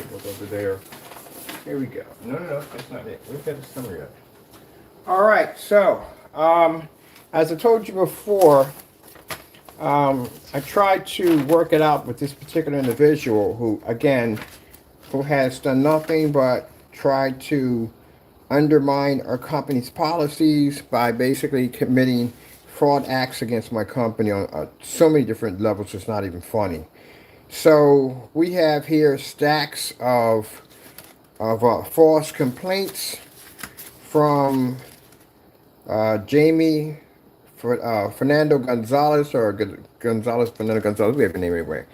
paperwork over there. Here we go. No, that's not it. We've got a summary of it. All right, so as I told you before, I tried to work it out with this particular individual who, again, who has done nothing but tried to undermine our company's policies by basically committing fraud acts against my company on so many different levels. It's not even funny. So we have here stacks of false complaints from Jamie Fernando Gonzalez, or Fernando Gonzalez, we have a name anyway.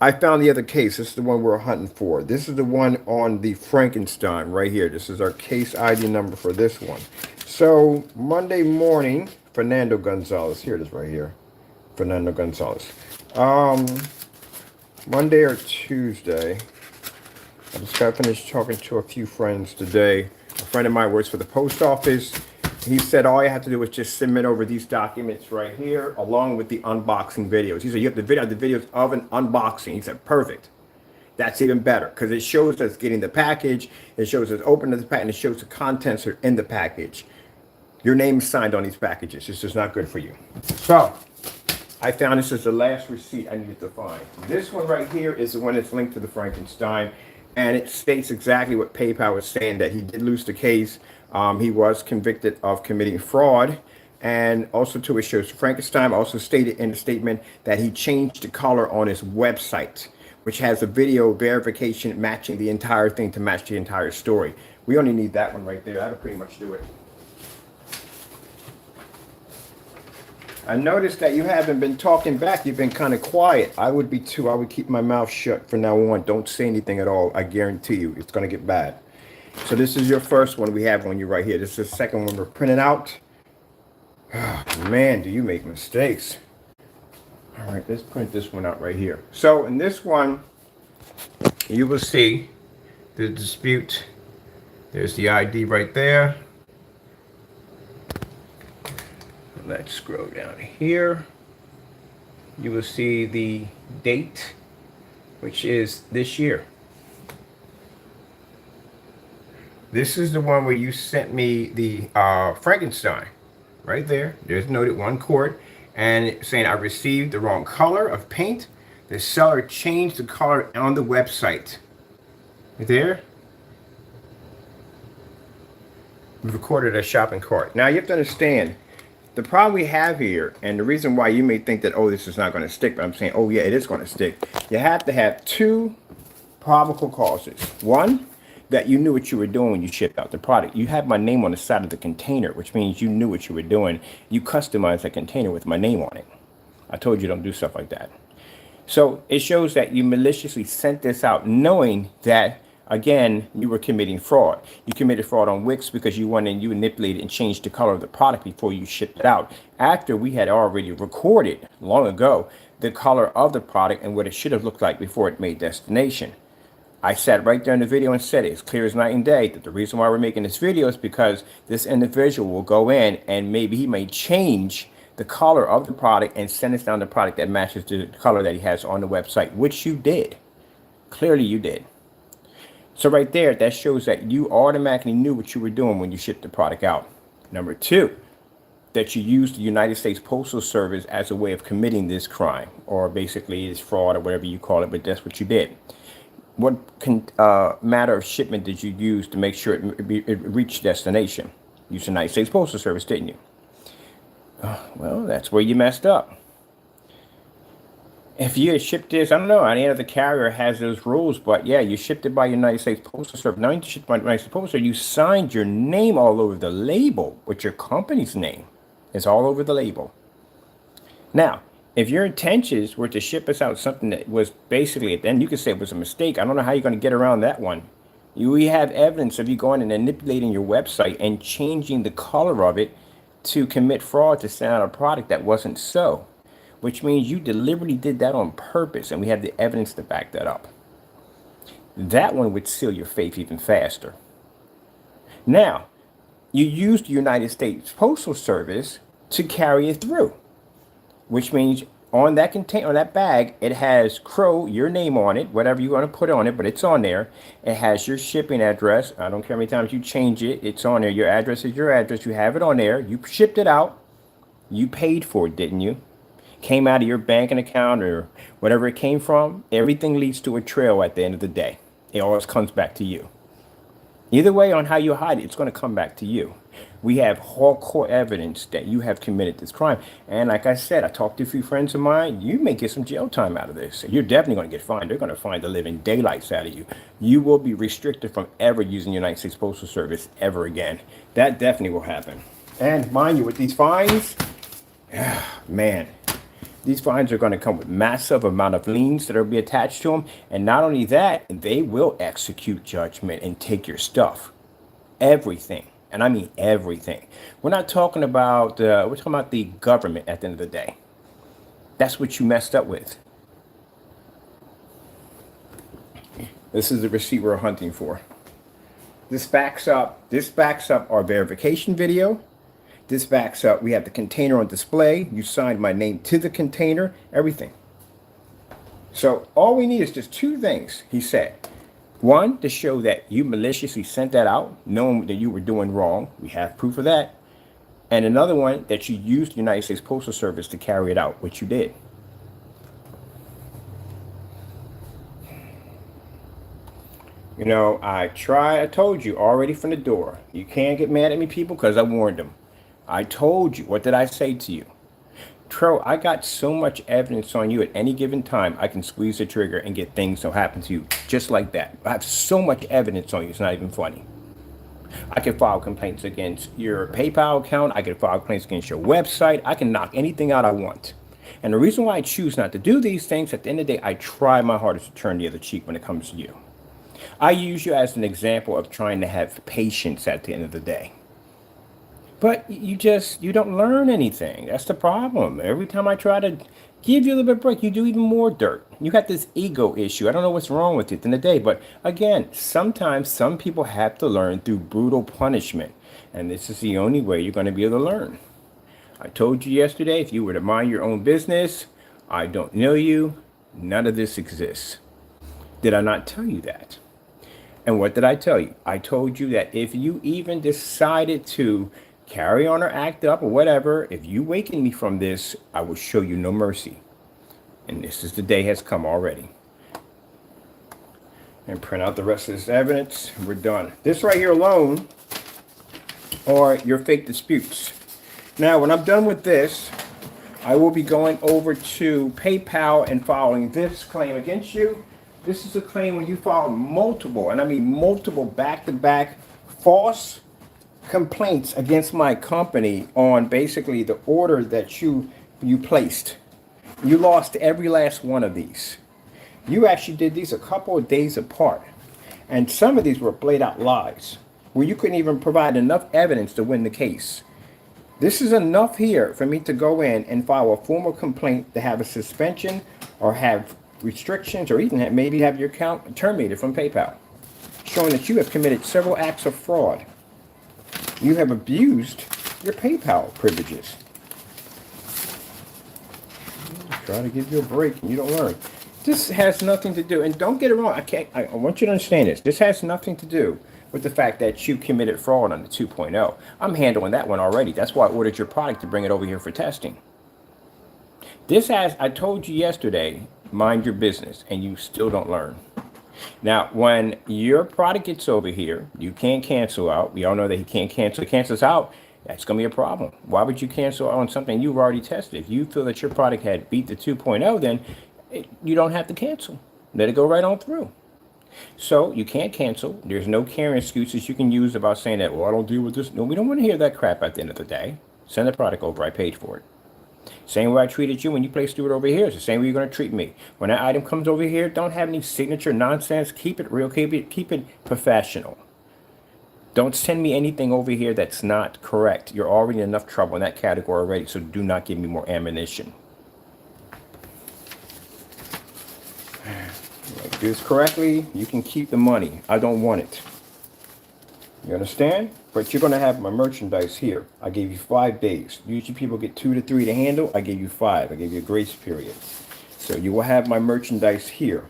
I found the other case. This is the one we're hunting for. This is the one on the Frankenstein right here. This is our case ID number for this one. So Monday morning, Fernando Gonzalez. Here it is right here. Fernando Gonzalez. Monday or Tuesday. I just got finished talking to a few friends today. A friend of mine works for the post office. He said all you have to do is just submit over these documents right here, along with the unboxing videos. He said you have the videos of an unboxing. He said perfect. That's even better because it shows us getting the package. It shows us opening the package. And it shows the contents are in the package. Your name is signed on these packages. This is not good for you. So I found this is the last receipt I needed to find. This one right here is the one that's linked to the Frankenstein, and it states exactly what PayPal was saying, that he did lose the case. He was convicted of committing fraud, and also too it shows Frankenstein also stated in the statement that he changed the color on his website, which has a video verification matching the entire thing to match the entire story. We only need that one right there. That'll pretty much do it. I noticed that you haven't been talking back. You've been kind of quiet. I would be too. I would keep my mouth shut from now on. Don't say anything at all. I guarantee you it's going to get bad. So this is your first one we have on you right here. This is the second one we're printing out. Oh, man, do you make mistakes. All right, let's print this one out right here. So in this one, you will see the dispute. There's the ID right there. Let's scroll down here. You will see the date, which is this year. This is the one where you sent me the Frankenstein. Right there. There's noted 1 quart. And it's saying I received the wrong color of paint. The seller changed the color on the website. Right there. We've recorded a shopping cart. Now you have to understand, the problem we have here, and the reason why you may think that, oh, this is not going to stick, but I'm saying, oh yeah, it is going to stick. You have to have 2 probable causes. One, that you knew what you were doing when you shipped out the product. You had my name on the side of the container, which means you knew what you were doing. You customized that container with my name on it. I told you don't do stuff like that. So it shows that you maliciously sent this out knowing that, again, you were committing fraud. You committed fraud on Wix because you went and you manipulated and changed the color of the product before you shipped it out. After we had already recorded long ago the color of the product and what it should have looked like before it made destination. I sat right there in the video and said it's clear as night and day that the reason why we're making this video is because this individual will go in and maybe he may change the color of the product and send us down the product that matches the color that he has on the website, which you did. Clearly you did. So right there, that shows that you automatically knew what you were doing when you shipped the product out. Number 2, that you used the United States Postal Service as a way of committing this crime, or basically this fraud or whatever you call it, but that's what you did. What matter of shipment did you use to make sure it reached destination? You used the United States Postal Service, didn't you? Well, that's where you messed up. If you had shipped this, I don't know, any other carrier has those rules, but yeah, you shipped it by United States Postal Service. Now you shipped by United States Postal Service, you signed your name all over the label with your company's name. It's all over the label. Now, if your intentions were to ship us out something that was basically, then you could say it was a mistake. I don't know how you're going to get around that one. We have evidence of you going and manipulating your website and changing the color of it to commit fraud to send out a product that wasn't so, which means you deliberately did that on purpose, and we have the evidence to back that up. That one would seal your faith even faster. Now, you used the United States Postal Service to carry it through, which means On that container, on that bag, it has Crow, your name on it, whatever you want to put on it, but it's on there. It has your shipping address. I don't care how many times you change it. It's on there. Your address is your address. You have it on there. You shipped it out. You paid for it, didn't you? Came out of your banking account or whatever it came from. Everything leads to a trail at the end of the day. It always comes back to you. Either way, on how you hide it, it's going to come back to you. We have hardcore evidence that you have committed this crime. And like I said, I talked to a few friends of mine. You may get some jail time out of this. You're definitely going to get fined. They're going to find the living daylights out of you. You will be restricted from ever using the United States Postal Service ever again. That definitely will happen. And mind you, with these fines, man, these fines are going to come with massive amount of liens that will be attached to them. And not only that, they will execute judgment and take your stuff. Everything. And I mean everything. We're not talking about, we're talking about the government at the end of the day. That's what you messed up with. This is the receipt we're hunting for. This backs up our verification video. This backs up, we have the container on display. You signed my name to the container, everything. So all we need is just two things, he said. One, to show that you maliciously sent that out, knowing that you were doing wrong. We have proof of that. And another one, that you used the United States Postal Service to carry it out, which you did. You know, I told you already from the door. You can't get mad at me, people, because I warned them. I told you. What did I say to you? Tro, I got so much evidence on you at any given time, I can squeeze the trigger and get things to happen to you just like that. I have so much evidence on you, it's not even funny. I can file complaints against your PayPal account. I can file complaints against your website. I can knock anything out I want. And the reason why I choose not to do these things, at the end of the day, I try my hardest to turn the other cheek when it comes to you. I use you as an example of trying to have patience at the end of the day. But you don't learn anything. That's the problem. Every time I try to give you a little bit of break, you do even more dirt. You got this ego issue. I don't know what's wrong with it at the end of the day. But again, sometimes some people have to learn through brutal punishment. And this is the only way you're going to be able to learn. I told you yesterday, if you were to mind your own business, I don't know you, none of this exists. Did I not tell you that? And what did I tell you? I told you that if you even decided to carry on or act up or whatever, if you waken me from this, I will show you no mercy. And this is the day has come already. And print out the rest of this evidence. We're done. This right here alone are your fake disputes. Now, when I'm done with this, I will be going over to PayPal and filing this claim against you. This is a claim when you file multiple, and I mean multiple back-to-back false complaints against my company on basically the order that you placed. You lost every last one of these. You actually did these a couple of days apart. And some of these were played out lies where you couldn't even provide enough evidence to win the case. This is enough here for me to go in and file a formal complaint to have a suspension or have restrictions or even maybe have your account terminated from PayPal, showing that you have committed several acts of fraud. You have abused your PayPal privileges. Try to give you a break and you don't learn. This has nothing to do, and don't get it wrong, I want you to understand this. This has nothing to do with the fact that you committed fraud on the 2.0. I'm handling that one already. That's why I ordered your product to bring it over here for testing. This has, I told you yesterday, mind your business, and you still don't learn. Now, when your product gets over here, you can't cancel out. We all know that he can't cancel. He cancels out. That's going to be a problem. Why would you cancel on something you've already tested? If you feel that your product had beat the 2.0, then you don't have to cancel. Let it go right on through. So you can't cancel. There's no carrying excuses you can use about saying that, well, I don't deal with this. No, we don't want to hear that crap at the end of the day. Send the product over. I paid for it. Same way I treated you when you placed it over here. It's the same way you're going to treat me. When that item comes over here, don't have any signature nonsense. Keep it real. Keep it professional. Don't send me anything over here that's not correct. You're already in enough trouble in that category already, so do not give me more ammunition. Like this correctly, you can keep the money. I don't want it. You understand? But you're going to have my merchandise here. I gave you 5 days. Usually people get 2 to 3 to handle. I gave you 5. I gave you a grace period. So you will have my merchandise here.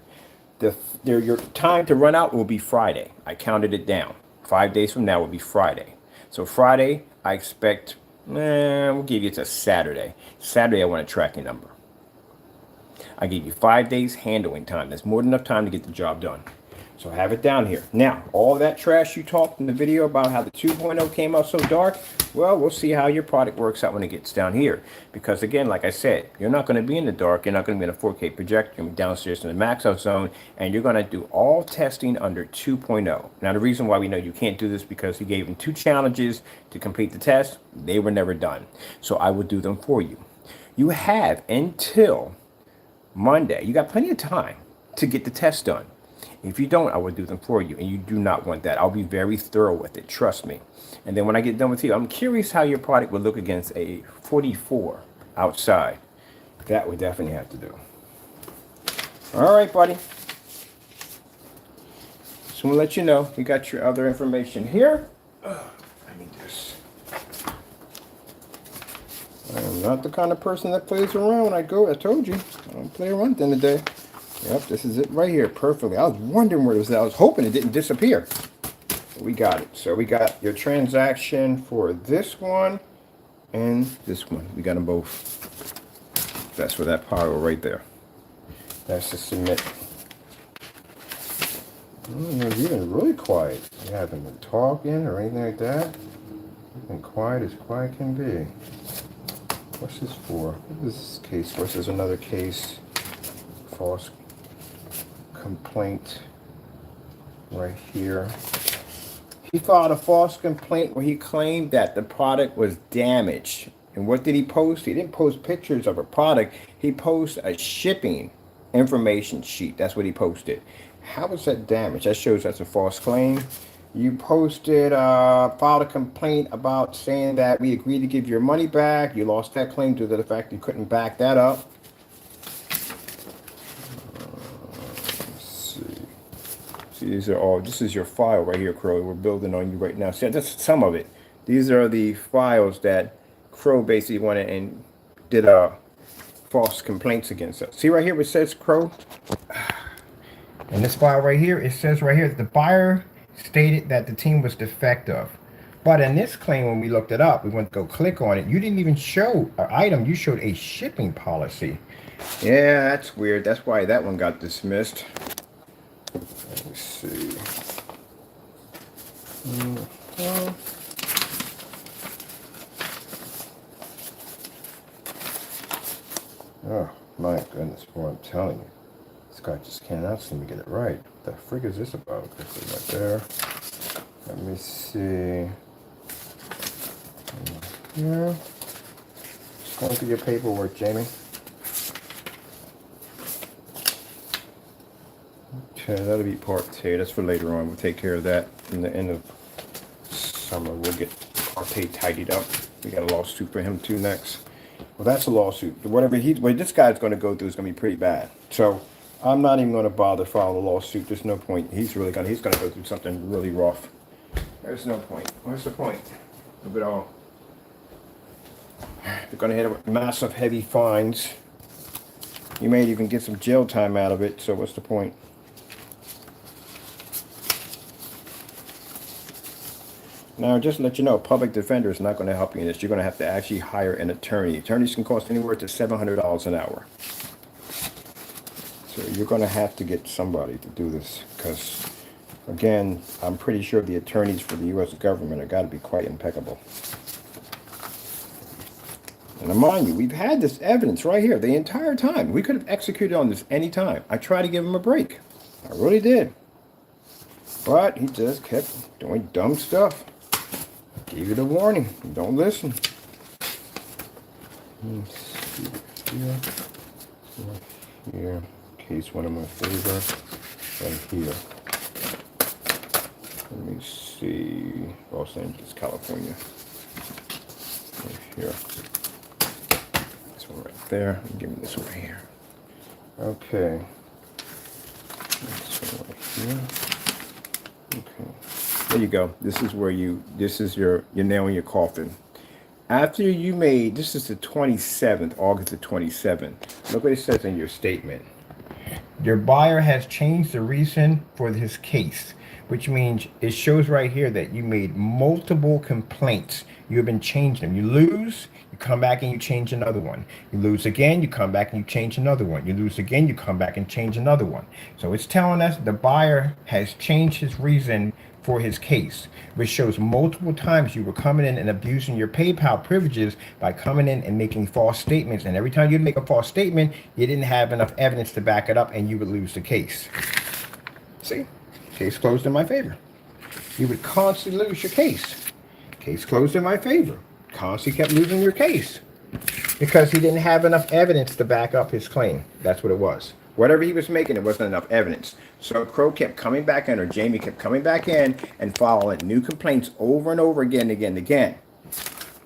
Your time to run out will be Friday. I counted it down. 5 days from now will be Friday. So Friday, I expect, we'll give you to Saturday. Saturday, I want a tracking number. I gave you 5 days handling time. That's more than enough time to get the job done. So have it down here. Now, all that trash you talked in the video about how the 2.0 came out so dark, well, we'll see how your product works out when it gets down here. Because again, like I said, you're not going to be in the dark. You're not going to be in a 4K projector. You're going to be downstairs in the max out zone. And you're going to do all testing under 2.0. Now, the reason why we know you can't do this because he gave them 2 challenges to complete the test. They were never done. So I will do them for you. You have until Monday. You got plenty of time to get the test done. If you don't, I will do them for you, and you do not want that. I'll be very thorough with it, trust me. And then when I get done with you, I'm curious how your product would look against a 44 outside. That would definitely have to do. All right, buddy. So we'll let you know. We got your other information here. I need this. I am not the kind of person that plays around when I go. I told you. I don't play around at the end of the day. Yep, this is it right here, perfectly. I was wondering where it was at. I was hoping it didn't disappear. We got it. So we got your transaction for this one and this one. We got them both. That's for that pile right there. That's to submit. You're even really quiet. You haven't been talking or anything like that. You've been quiet as quiet can be. What's this for? What is this case for? This is another case. False complaint right here. He filed a false complaint where he claimed that the product was damaged. And what did he post? He didn't post pictures of a product. He posted a shipping information sheet. That's what he posted. How was that damaged? That shows that's a false claim. You posted, filed a complaint about saying that we agreed to give your money back. You lost that claim due to the fact you couldn't back that up. These are all, this is your file right here, Crow. We're building on you right now. See, that's some of it. These are the files that Crow basically went and did false complaints against us. See right here, it says Crow. In this file right here, it says right here that the buyer stated that the team was defective. But in this claim, when we looked it up, we went to go click on it. You didn't even show an item. You showed a shipping policy. Yeah, that's weird. That's why that one got dismissed. Let me see. Oh my goodness, boy, I'm telling you. This guy just cannot seem to get it right. What the frig is this about? This is right there. Let me see. Yeah. Just going through your paperwork, Jamie. Okay, that'll be part 2. That's for later on. We'll take care of that in the end of summer. We'll get our pay tidied up. We got a lawsuit for him too next. Well, that's a lawsuit. What this guy's going to go through is going to be pretty bad. So I'm not even going to bother filing a lawsuit. There's no point. He's going to go through something really rough. There's no point. What's the point of it all? They're going to hit it with massive, heavy fines. You may even get some jail time out of it. So what's the point? Now, just to let you know, a public defender is not going to help you in this. You're going to have to actually hire an attorney. Attorneys can cost anywhere to $700 an hour. So you're going to have to get somebody to do this because, again, I'm pretty sure the attorneys for the U.S. government have got to be quite impeccable. And mind you, we've had this evidence right here the entire time. We could have executed on this any time. I tried to give him a break. I really did. But he just kept doing dumb stuff. Gave you the warning. Don't listen. Let's see here. Case one in my favor. And here. Let me see. Los Angeles, California. Right here. This one right there. Give me this one right here. Okay. This one right here. Okay. There you go. This is where this is your nail in your coffin. After you made, this is the 27th, August the 27th. Look what it says in your statement. Your buyer has changed the reason for his case, which means it shows right here that you made multiple complaints. You have been changing them. You lose, you come back and you change another one. You lose again, you come back and you change another one. You lose again, you come back and change another one. So it's telling us the buyer has changed his reason for his case, which shows multiple times you were coming in and abusing your PayPal privileges by coming in and making false statements. And every time you make a false statement, you didn't have enough evidence to back it up and you would lose the case. See? Case closed in my favor. You would constantly lose your case. Case closed in my favor. Constantly kept losing your case because he didn't have enough evidence to back up his claim. That's what it was. Whatever he was making, it wasn't enough evidence. So Crow kept coming back in, or Jamie kept coming back in and filing new complaints over and over again, again.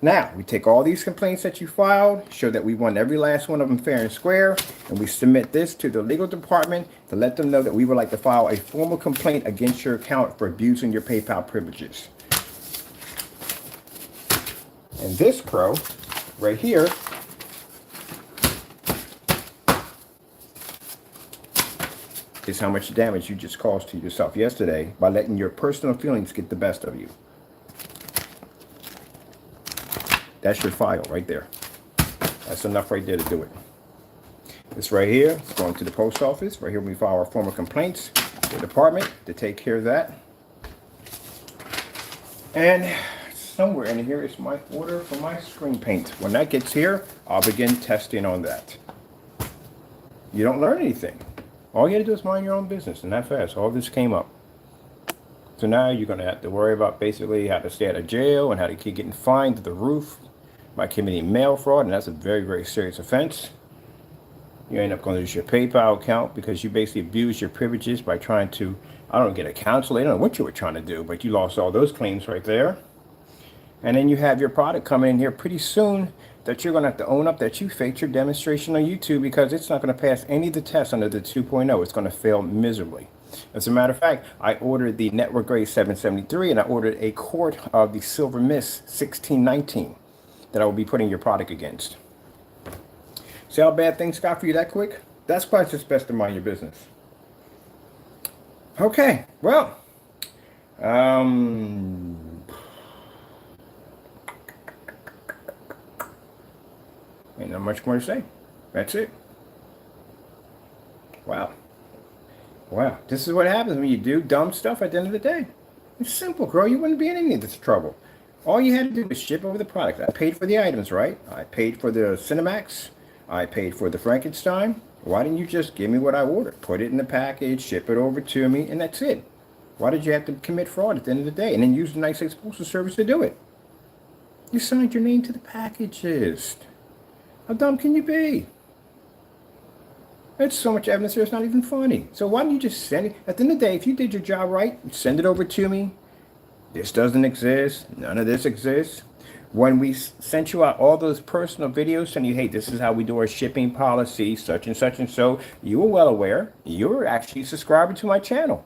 Now, we take all these complaints that you filed, show that we won every last one of them fair and square, and we submit this to the legal department to let them know that we would like to file a formal complaint against your account for abusing your PayPal privileges. And this Crow, right here, is how much damage you just caused to yourself yesterday by letting your personal feelings get the best of you. That's your file right there. That's enough right there to do it. This right here, it's going to the post office. Right here we file our formal complaints to the department to take care of that. And somewhere in here is my order for my screen paint. When that gets here, I'll begin testing on that. You don't learn anything. All you had to do is mind your own business, and that fast. All this came up. So now you're going to have to worry about basically how to stay out of jail and how to keep getting fined to the roof by committing mail fraud, and that's a very, very serious offense. You end up going to lose your PayPal account because you basically abused your privileges by trying to, I don't know, get a counselor. I don't know what you were trying to do, but you lost all those claims right there. And then you have your product coming in here pretty soon that you're going to have to own up that you faked your demonstration on YouTube because it's not going to pass any of the tests under the 2.0. It's going to fail miserably. As a matter of fact, I ordered the Network Grade 773 and I ordered a quart of the Silver Mist 1619 that I will be putting your product against. See how bad things got for you that quick? That's why it's just best to mind your business. Okay, well, ain't not much more to say. That's it. Wow. Wow. This is what happens when you do dumb stuff at the end of the day. It's simple, girl. You wouldn't be in any of this trouble. All you had to do was ship over the product. I paid for the items, right? I paid for the Cinemax. I paid for the Frankenstein. Why didn't you just give me what I ordered? Put it in the package, ship it over to me, and that's it. Why did you have to commit fraud at the end of the day and then use the United States Postal Service to do it? You signed your name to the packages. How dumb can you be? That's so much evidence there, it's not even funny. So why don't you just send it? At the end of the day, if you did your job right, send it over to me. This doesn't exist. None of this exists. When we sent you out all those personal videos telling you, hey, this is how we do our shipping policy, such and so, you were well aware. You were actually a subscriber to my channel.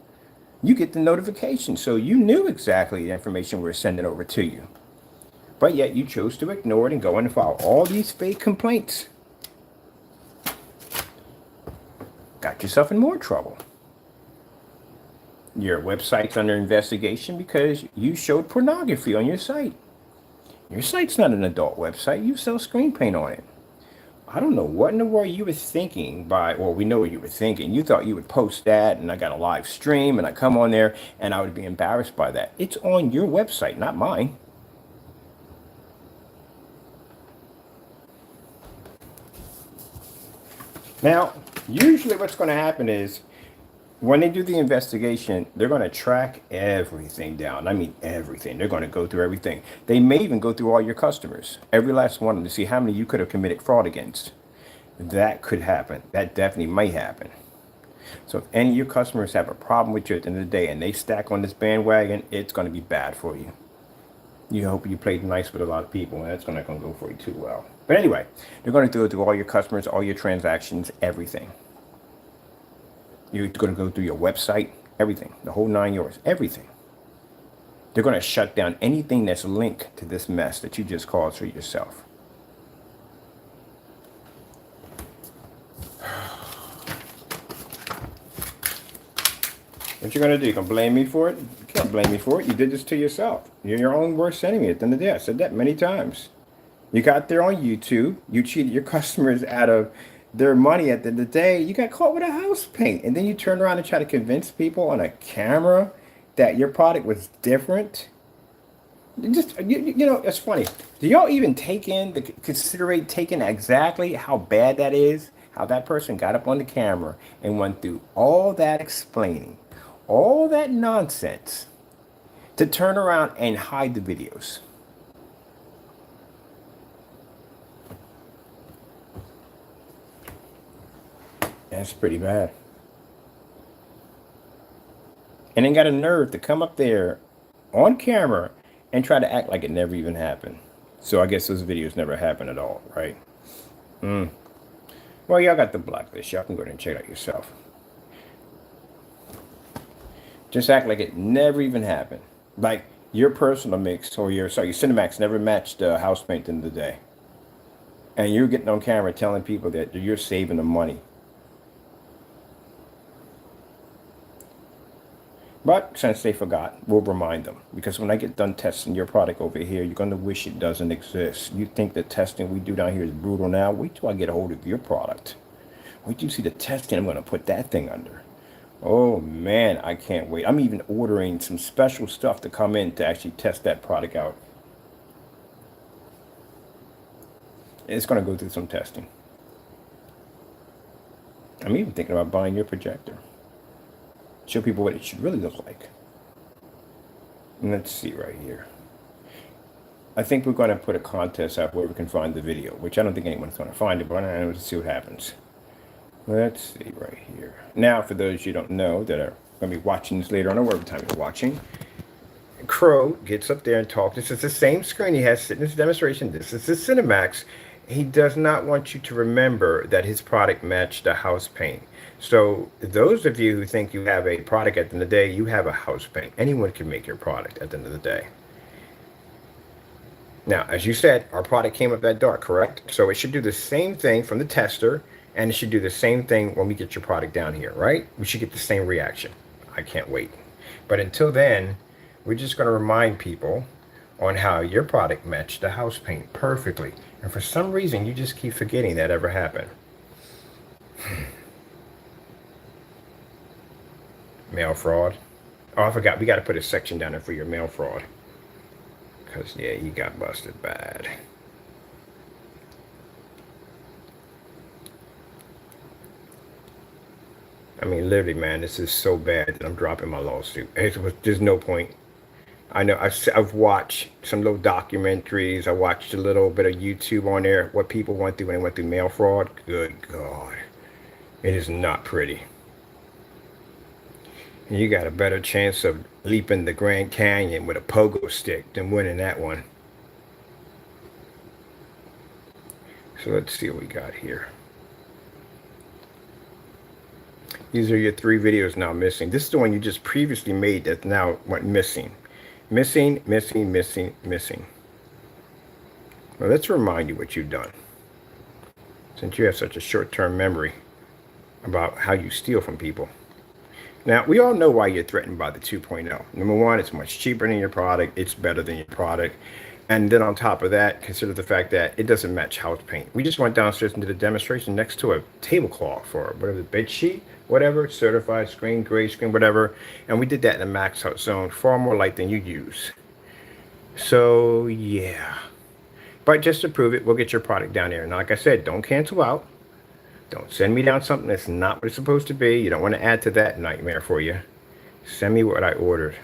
You get the notification, so you knew exactly the information we were sending over to you. But yet you chose to ignore it and go in and file all these fake complaints. Got yourself in more trouble. Your website's under investigation because you showed pornography on your site. Your site's not an adult website. You sell screen paint on it. I don't know what in the world you were thinking by, well, we know what you were thinking. You thought you would post that and I got a live stream and I come on there and I would be embarrassed by that. It's on your website, not mine. Now, usually what's going to happen is when they do the investigation, they're going to track everything down. I mean, everything. They're going to go through everything. They may even go through all your customers, every last one of them, to see how many you could have committed fraud against. That could happen. That definitely may happen. So if any of your customers have a problem with you at the end of the day and they stack on this bandwagon, it's going to be bad for you. You hope you played nice with a lot of people, and that's not going to go for you too well. But anyway, they're going to go through all your customers, all your transactions, everything. You're going to go through your website, everything, the whole 9 yards, everything. They're going to shut down anything that's linked to this mess that you just caused for yourself. What you're going to do? You're going to blame me for it? You can't blame me for it. You did this to yourself. You're your own worst enemy at the end of the day. I said that many times. You got there on YouTube. You cheated your customers out of their money at the end of the day. You got caught with a house paint. And then you turn around and try to convince people on a camera that your product was different. You know, it's funny. Do y'all even consider taking exactly how bad that is? How that person got up on the camera and went through all that explaining, all that nonsense to turn around and hide the videos. That's pretty bad. And then got a nerve to come up there on camera and try to act like it never even happened. So I guess those videos never happened at all, right? Well, y'all got the blacklist. Y'all can go ahead and check it out yourself. Just act like it never even happened. Like your personal mix or your Cinemax never matched house paint at the end of the day. And you're getting on camera telling people that you're saving them money. But since they forgot, we'll remind them. Because when I get done testing your product over here, you're going to wish it doesn't exist. You think the testing we do down here is brutal now? Wait till I get a hold of your product. Wait till you see the testing I'm going to put that thing under. Oh, man, I can't wait. I'm even ordering some special stuff to come in to actually test that product out. It's going to go through some testing. I'm even thinking about buying your projector. Show people what it should really look like. And let's see right here. I think we're going to put a contest out where we can find the video, which I don't think anyone's going to find it, but I want to see what happens. Let's see right here. Now, for those you don't know that are going to be watching this later on or whatever time you're watching, Crow gets up there and talks. This is the same screen he has sitting in this demonstration. This is the Cinemax. He does not want you to remember that his product matched the house paint. So those of you who think you have a product at the end of the day, you have a house paint. Anyone can make your product at the end of the day. Now, as you said, our product came up that dark, correct? So it should do the same thing from the tester, and it should do the same thing when we get your product down here, right? We should get the same reaction. I can't wait. But until then, we're just going to remind people on how your product matched the house paint perfectly. And for some reason, you just keep forgetting that ever happened. Mail fraud. Oh, I forgot. We got to put a section down there for your mail fraud. Because, yeah, you got busted bad. I mean, literally, man, this is so bad that I'm dropping my lawsuit. There's no point. I know I've watched some little documentaries. I watched a little bit of YouTube on there, what people went through when they went through mail fraud. Good God. It is not pretty. You got a better chance of leaping the Grand Canyon with a pogo stick than winning that one. So let's see what we got here. These are your 3 videos now missing. This is the one you just previously made that now went missing. Missing, missing, missing, missing. Well, let's remind you what you've done. Since you have such a short-term memory about how you steal from people. Now, we all know why you're threatened by the 2.0. Number one, it's much cheaper than your product. It's better than your product. And then on top of that, consider the fact that it doesn't match house paint. We just went downstairs and did a demonstration next to a tablecloth or whatever, bed sheet, whatever, certified screen, gray screen, whatever. And we did that in a max out zone, far more light than you use. So, yeah. But just to prove it, we'll get your product down there. And like I said, don't cancel out. Don't send me down something that's not what it's supposed to be. You don't want to add to that nightmare for you. Send me what I ordered.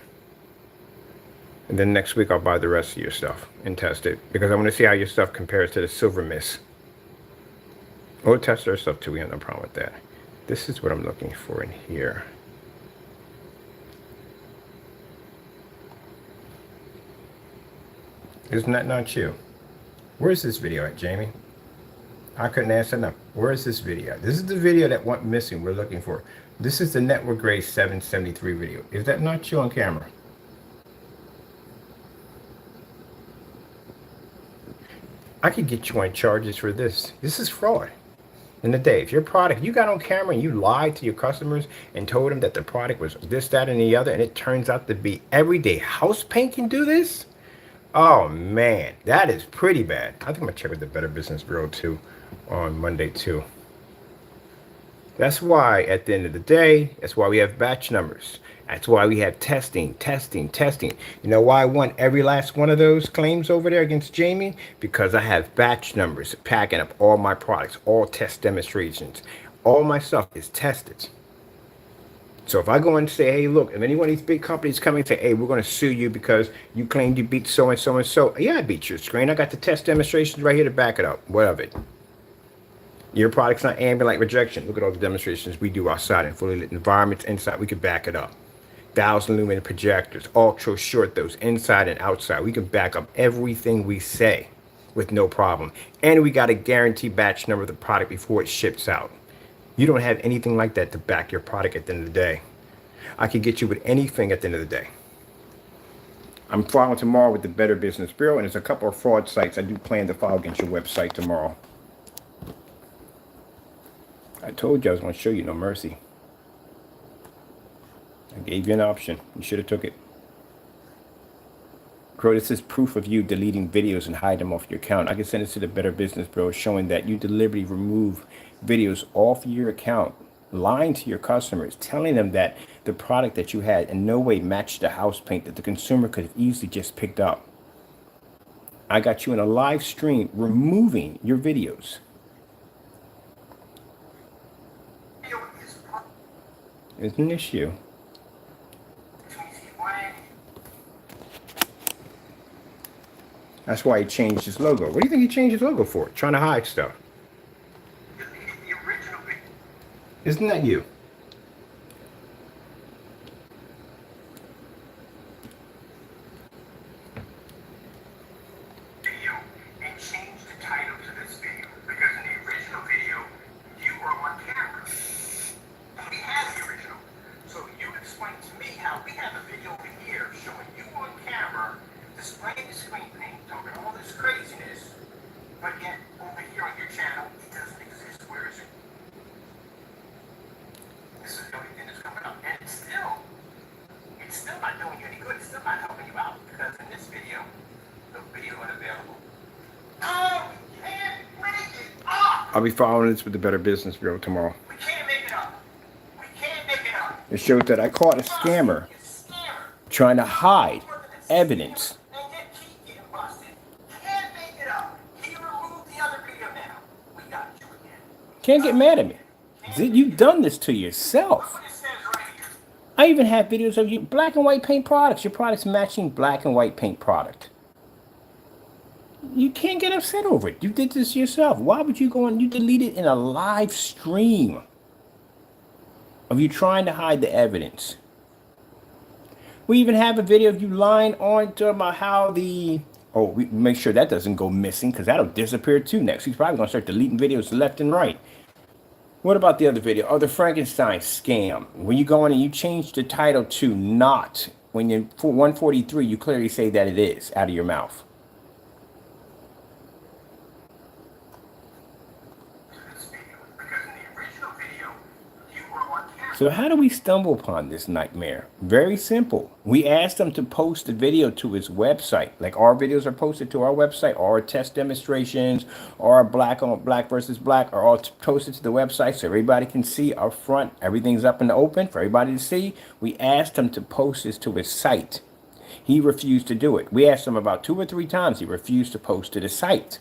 And then next week I'll buy the rest of your stuff and test it. Because I want to see how your stuff compares to the Silver Mist. We'll test our stuff too. We have no problem with that. This is what I'm looking for in here. Isn't that not you? Where's this video at, Jamie? I couldn't answer enough. Where is this video? This is the video that went missing we're looking for. This is the Network Grade 773 video. Is that not you on camera? I could get you on charges for this. This is fraud. In the day, if your product, you got on camera and you lied to your customers and told them that the product was this, that, and the other, and it turns out to be everyday house paint can do this? Oh man, that is pretty bad. I think I'm gonna check with the Better Business Bureau too on Monday too. That's why at the end of the day, that's why we have batch numbers. That's why we have testing. You know why I won every last one of those claims over there against Jamie? Because I have batch numbers packing up all my products, all test demonstrations. All my stuff is tested. So if I go and say, hey, look, if any one of these big companies come and say, hey, we're going to sue you because you claimed you beat so and so and so. Yeah, I beat your screen. I got the test demonstrations right here to back it up. What of it? Your product's not ambient light rejection. Look at all the demonstrations we do outside in fully lit environments. Inside, we can back it up. 1,000 lumen projectors, ultra short, those inside and outside. We can back up everything we say with no problem. And we got a guaranteed batch number of the product before it ships out. You don't have anything like that to back your product at the end of the day. I can get you with anything at the end of the day. I'm filing tomorrow with the Better Business Bureau, and there's a couple of fraud sites I do plan to file against your website tomorrow. I told you I was going to show you no mercy. I gave you an option. You should have took it. Crow, this is proof of you deleting videos and hide them off your account. I can send it to the Better Business Bureau showing that you deliberately remove videos off your account, lying to your customers, telling them that the product that you had in no way matched the house paint that the consumer could have easily just picked up. I got you in a live stream removing your videos. It's an issue. That's why he changed his logo. What do you think he changed his logo for? Trying to hide stuff. Isn't that you? And change the title to this video because in the original video you were on camera. We have the original. So you explain to me how we have a video over here showing you on camera displaying the screen name, talking all this craziness, but yet over here on your channel it doesn't exist. Where is it? This is the only thing that's coming up, and it's still not doing you any good. It's still not helping you out because in this video, the video unavailable. Oh, we can't make it up. I'll be following this with the Better Business Bureau tomorrow. We can't make it up. We can't make it up. It shows that I caught a scammer trying to hide evidence. And yet keep getting busted. Can't make it up. Can you remove the other video now? We got you again. Can't get mad at me. You've done this to yourself. What it says right here. I even have videos of you black and white paint products. Your product's matching black and white paint product. You can't get upset over it. You did this yourself. Why would you go and you delete it in a live stream of you trying to hide the evidence? We even have a video of you lying on to about how the... Oh, we make sure that doesn't go missing because that'll disappear too next. He's probably going to start deleting videos left and right. What about the other video? Oh, the Frankenstein scam. When you go in and you change the title to not, when you're 143, you clearly say that it is out of your mouth. So how do we stumble upon this nightmare? Very simple. We asked them to post the video to his website. Like our videos are posted to our website, our test demonstrations, our black on black versus black are all posted to the website so everybody can see up front. Everything's up in the open for everybody to see. We asked him to post this to his site. He refused to do it. We asked him about 2 or 3 times. He refused to post to the site.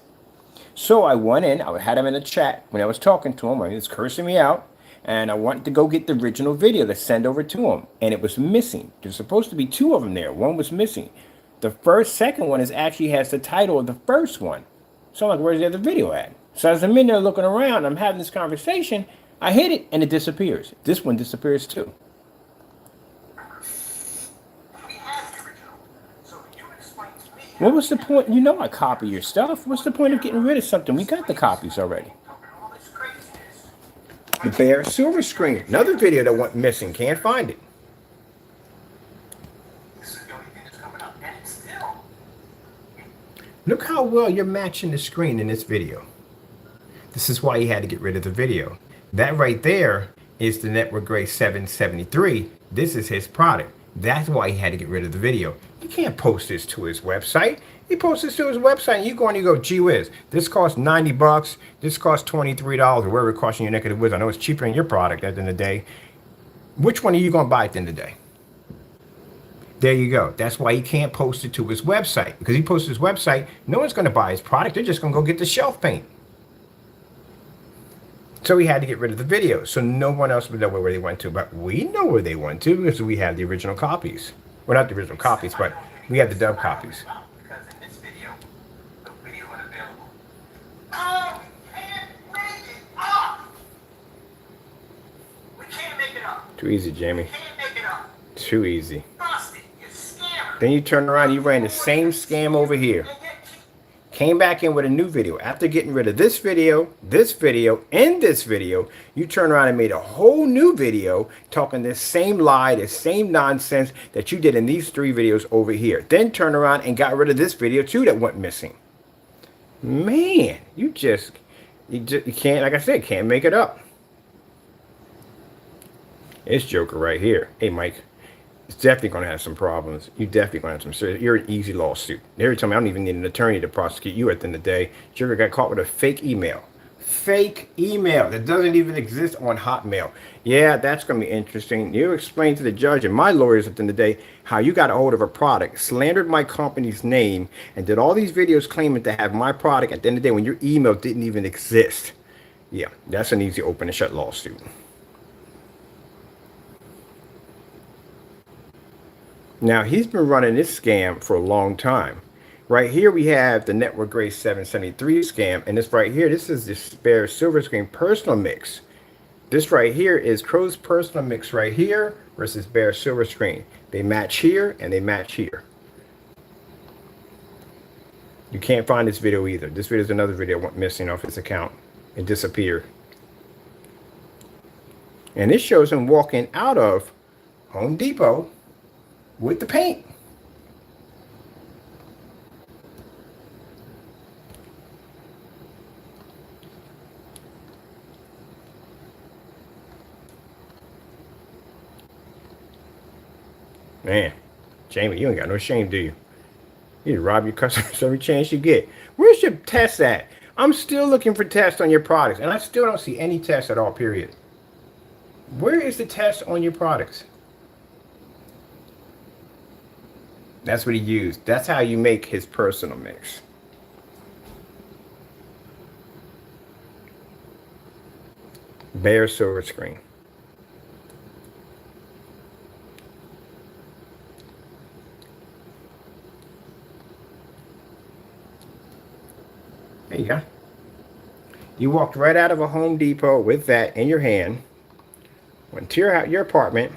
So I went in, I had him in the chat when I was talking to him. He was cursing me out. And I wanted to go get the original video to send over to him. And it was missing. There's supposed to be 2 of them there. One was missing. The second one actually has the title of the first one. So I'm like, where's the other video at? So as I'm in there looking around, I'm having this conversation, I hit it and it disappears. This one disappears too. What was the point? You know I copy your stuff. What's the point of getting rid of something? We got the copies already. The Bear Silver Screen. Another video that went missing. Can't find it. Look how well you're matching the screen in this video. This is why he had to get rid of the video. That right there is the Network Gray 773. This is his product. That's why he had to get rid of the video. You can't post this to his website. He posts this to his website and you go and you go, gee whiz, this costs 90 bucks. This costs $23 or whatever it costs in your neck of the woods. I know it's cheaper than your product at the end of the day. Which one are you going to buy at the end of the day? There you go. That's why he can't post it to his website. Because he posts his website, no one's going to buy his product. They're just going to go get the shelf paint. So he had to get rid of the video. So no one else would know where they went to. But we know where they went to because we have the original copies. Well, not the original copies, but we have the dub copies. Because in this video, the video is available. Oh, we can't make it up. We can't make it up. Too easy, Jamie. We can't make it up. Too easy. Busted. You scammer. Then you turn around, you ran the same scam over here. Came back in with a new video. After getting rid of this video, and this video, you turn around and made a whole new video talking this same lie, this same nonsense that you did in these 3 videos over here. Then turn around and got rid of this video too that went missing. Man, you can't, like I said, can't make it up. It's Joker right here. Hey, Mike. It's definitely going to have some problems. You definitely going to have some serious. You're an easy lawsuit. Every time I don't even need an attorney to prosecute you at the end of the day. Joker got caught with a fake email. Fake email that doesn't even exist on Hotmail. Yeah, that's going to be interesting. You explain to the judge and my lawyers at the end of the day how you got a hold of a product, slandered my company's name, and did all these videos claiming to have my product at the end of the day when your email didn't even exist. Yeah, that's an easy open and shut lawsuit. Now, he's been running this scam for a long time. Right here, we have the Network Gray 773 scam. And this right here, this is the spare silver screen personal mix. This right here is Crow's personal mix right here versus bare silver screen. They match here and they match here. You can't find this video either. This video is another video went missing off his account. It disappeared. And this shows him walking out of Home Depot with the paint. Man, Jamie, you ain't got no shame, do you? You rob your customers every chance you get. Where's your test at? I'm still looking for tests on your products, and I still don't see any tests at all, period. Where is the test on your products? That's what he used. That's how you make his personal mix. Bare silver screen. There you go. You walked right out of a Home Depot with that in your hand, went to your apartment,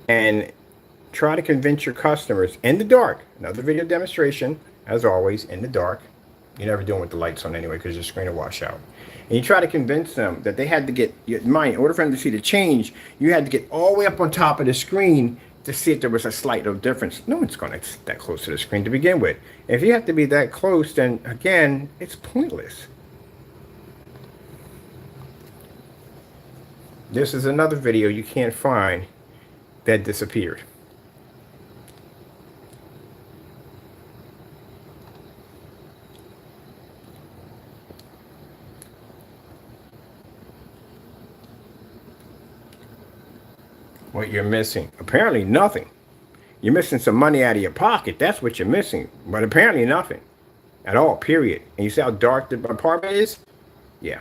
and try to convince your customers in the dark. Another video demonstration, as always, in the dark. You never do it with the lights on anyway because your screen will wash out. And you try to convince them that they had to get, in order for them to see the change, you had to get all the way up on top of the screen to see if there was a slight little difference. No one's going to get that close to the screen to begin with. If you have to be that close, then again, it's pointless. This is another video you can't find that disappeared. What you're missing? Apparently nothing. You're missing some money out of your pocket. That's what you're missing. But apparently nothing at all, period. And you see how dark the apartment is? Yeah.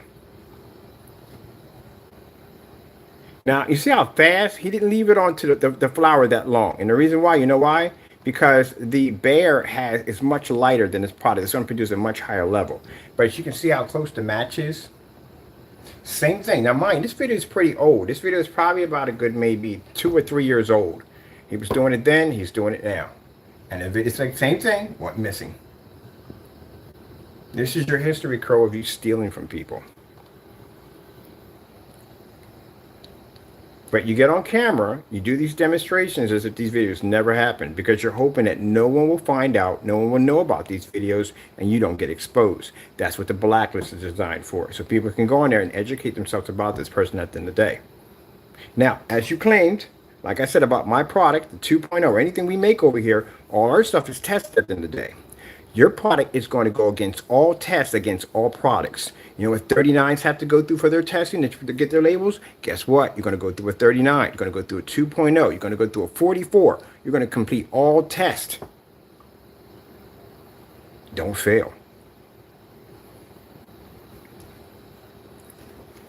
Now, you see how fast? He didn't leave it onto the flour that long. And the reason why, you know why? Because the Bear is much lighter than this product. It's going to produce a much higher level. But you can see how close the match is. Same thing. Now, mind, this video is pretty old. This video is probably about a good maybe 2 or 3 years old. He was doing it then. He's doing it now. And it's like same thing. What missing? This is your history, Crow, of you stealing from people. But you get on camera, you do these demonstrations as if these videos never happened, because you're hoping that no one will find out, no one will know about these videos, and you don't get exposed. That's what the blacklist is designed for. So people can go on there and educate themselves about this person at the end of the day. Now, as you claimed, like I said about my product, the 2.0, or anything we make over here, all our stuff is tested at the end of the day. Your product is going to go against all tests, against all products. You know what 39s have to go through for their testing to get their labels? Guess what? You're going to go through a 39. You're going to go through a 2.0. You're going to go through a 44. You're going to complete all tests. Don't fail.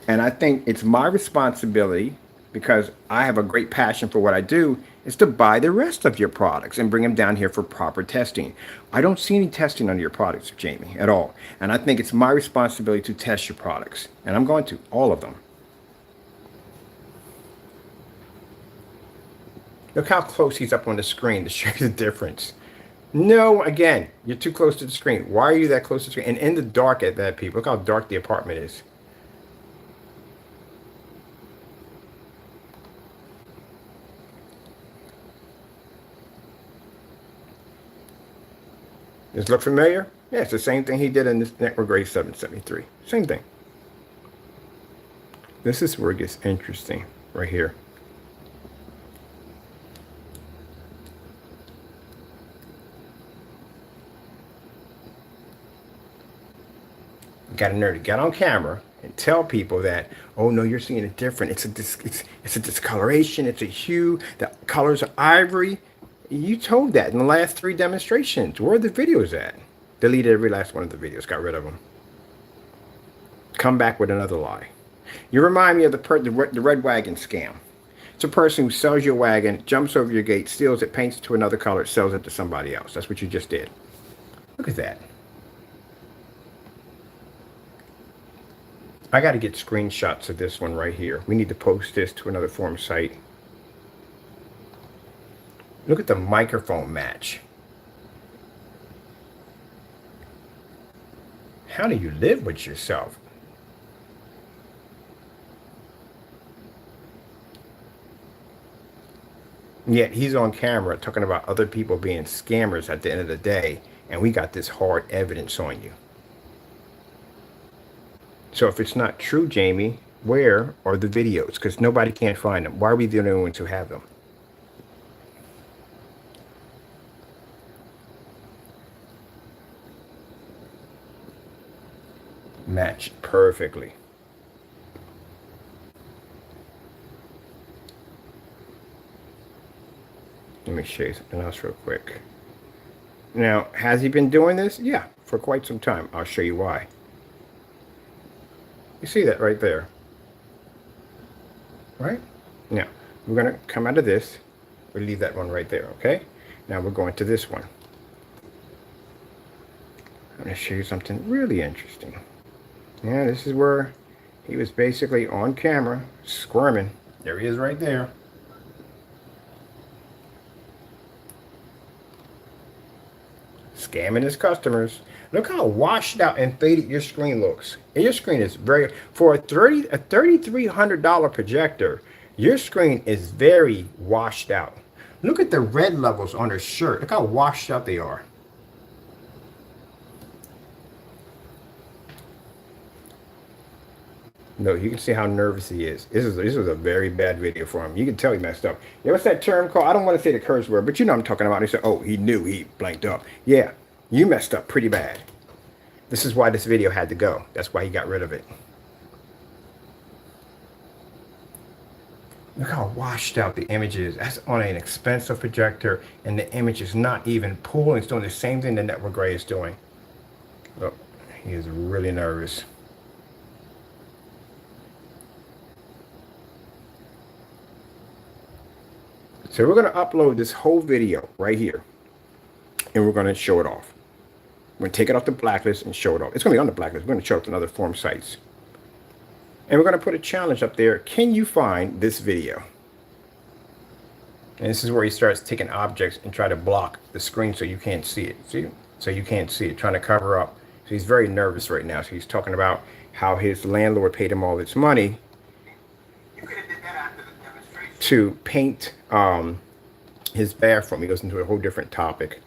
And I think it's my responsibility, because I have a great passion for what I do, is to buy the rest of your products and bring them down here for proper testing. I don't see any testing on your products, Jamie, at all. And I think it's my responsibility to test your products. And I'm going to, all of them. Look how close he's up on the screen to show you the difference. No, again, you're too close to the screen. Why are you that close to the screen? And in the dark at that, people. Look how dark the apartment is. Does it look familiar? Yeah, it's the same thing he did in this network Crows1176. Same thing. This is where it gets interesting, right here. Got a nerve to get on camera and tell people that, oh no, you're seeing it different. It's a discoloration. It's a hue. The colors are ivory. You told that in the last 3 demonstrations. Where are the videos at? Deleted every last one of the videos. Got rid of them. Come back with another lie. You remind me of the red wagon scam. It's a person who sells your wagon, jumps over your gate, steals it, paints it to another color, sells it to somebody else. That's what you just did. Look at that. I got to get screenshots of this one right here. We need to post this to another forum site. Look at the microphone match. How do you live with yourself? Yet he's on camera talking about other people being scammers at the end of the day, and we got this hard evidence on you. So if it's not true, Jamie, where are the videos? Because nobody can't find them. Why are we the only ones who have them? Matched perfectly. Let me show you something else real quick. Now, has he been doing this? Yeah, for quite some time. I'll show you why. You see that right there? Right? Now, we're going to come out of this. We'll leave that one right there, okay? Now we're going to this one. I'm going to show you something really interesting. Yeah, this is where he was basically on camera, squirming. There he is right there. Scamming his customers. Look how washed out and faded your screen looks. And your screen is very, for a $3,300 projector, your screen is very washed out. Look at the red levels on her shirt. Look how washed out they are. No, you can see how nervous he is. This was a very bad video for him. You can tell he messed up. Yeah, what's that term called? I don't want to say the curse word, but you know what I'm talking about. He said, oh, he knew he blanked up. Yeah, you messed up pretty bad. This is why this video had to go. That's why he got rid of it. Look how washed out the image is. That's on an expensive projector, and the image is not even pulling. It's doing the same thing the Network Gray is doing. Look, he is really nervous. So we're going to upload this whole video right here, and we're going to show it off. We're going to take it off the blacklist and show it off. It's going to be on the blacklist. We're going to show it to other forum sites. And we're going to put a challenge up there. Can you find this video? And this is where he starts taking objects and try to block the screen so you can't see it. See? So you can't see it, trying to cover up. So he's very nervous right now. So he's talking about how his landlord paid him all this money. You could have did that after the demonstration. to paint his bathroom. He goes into a whole different topic.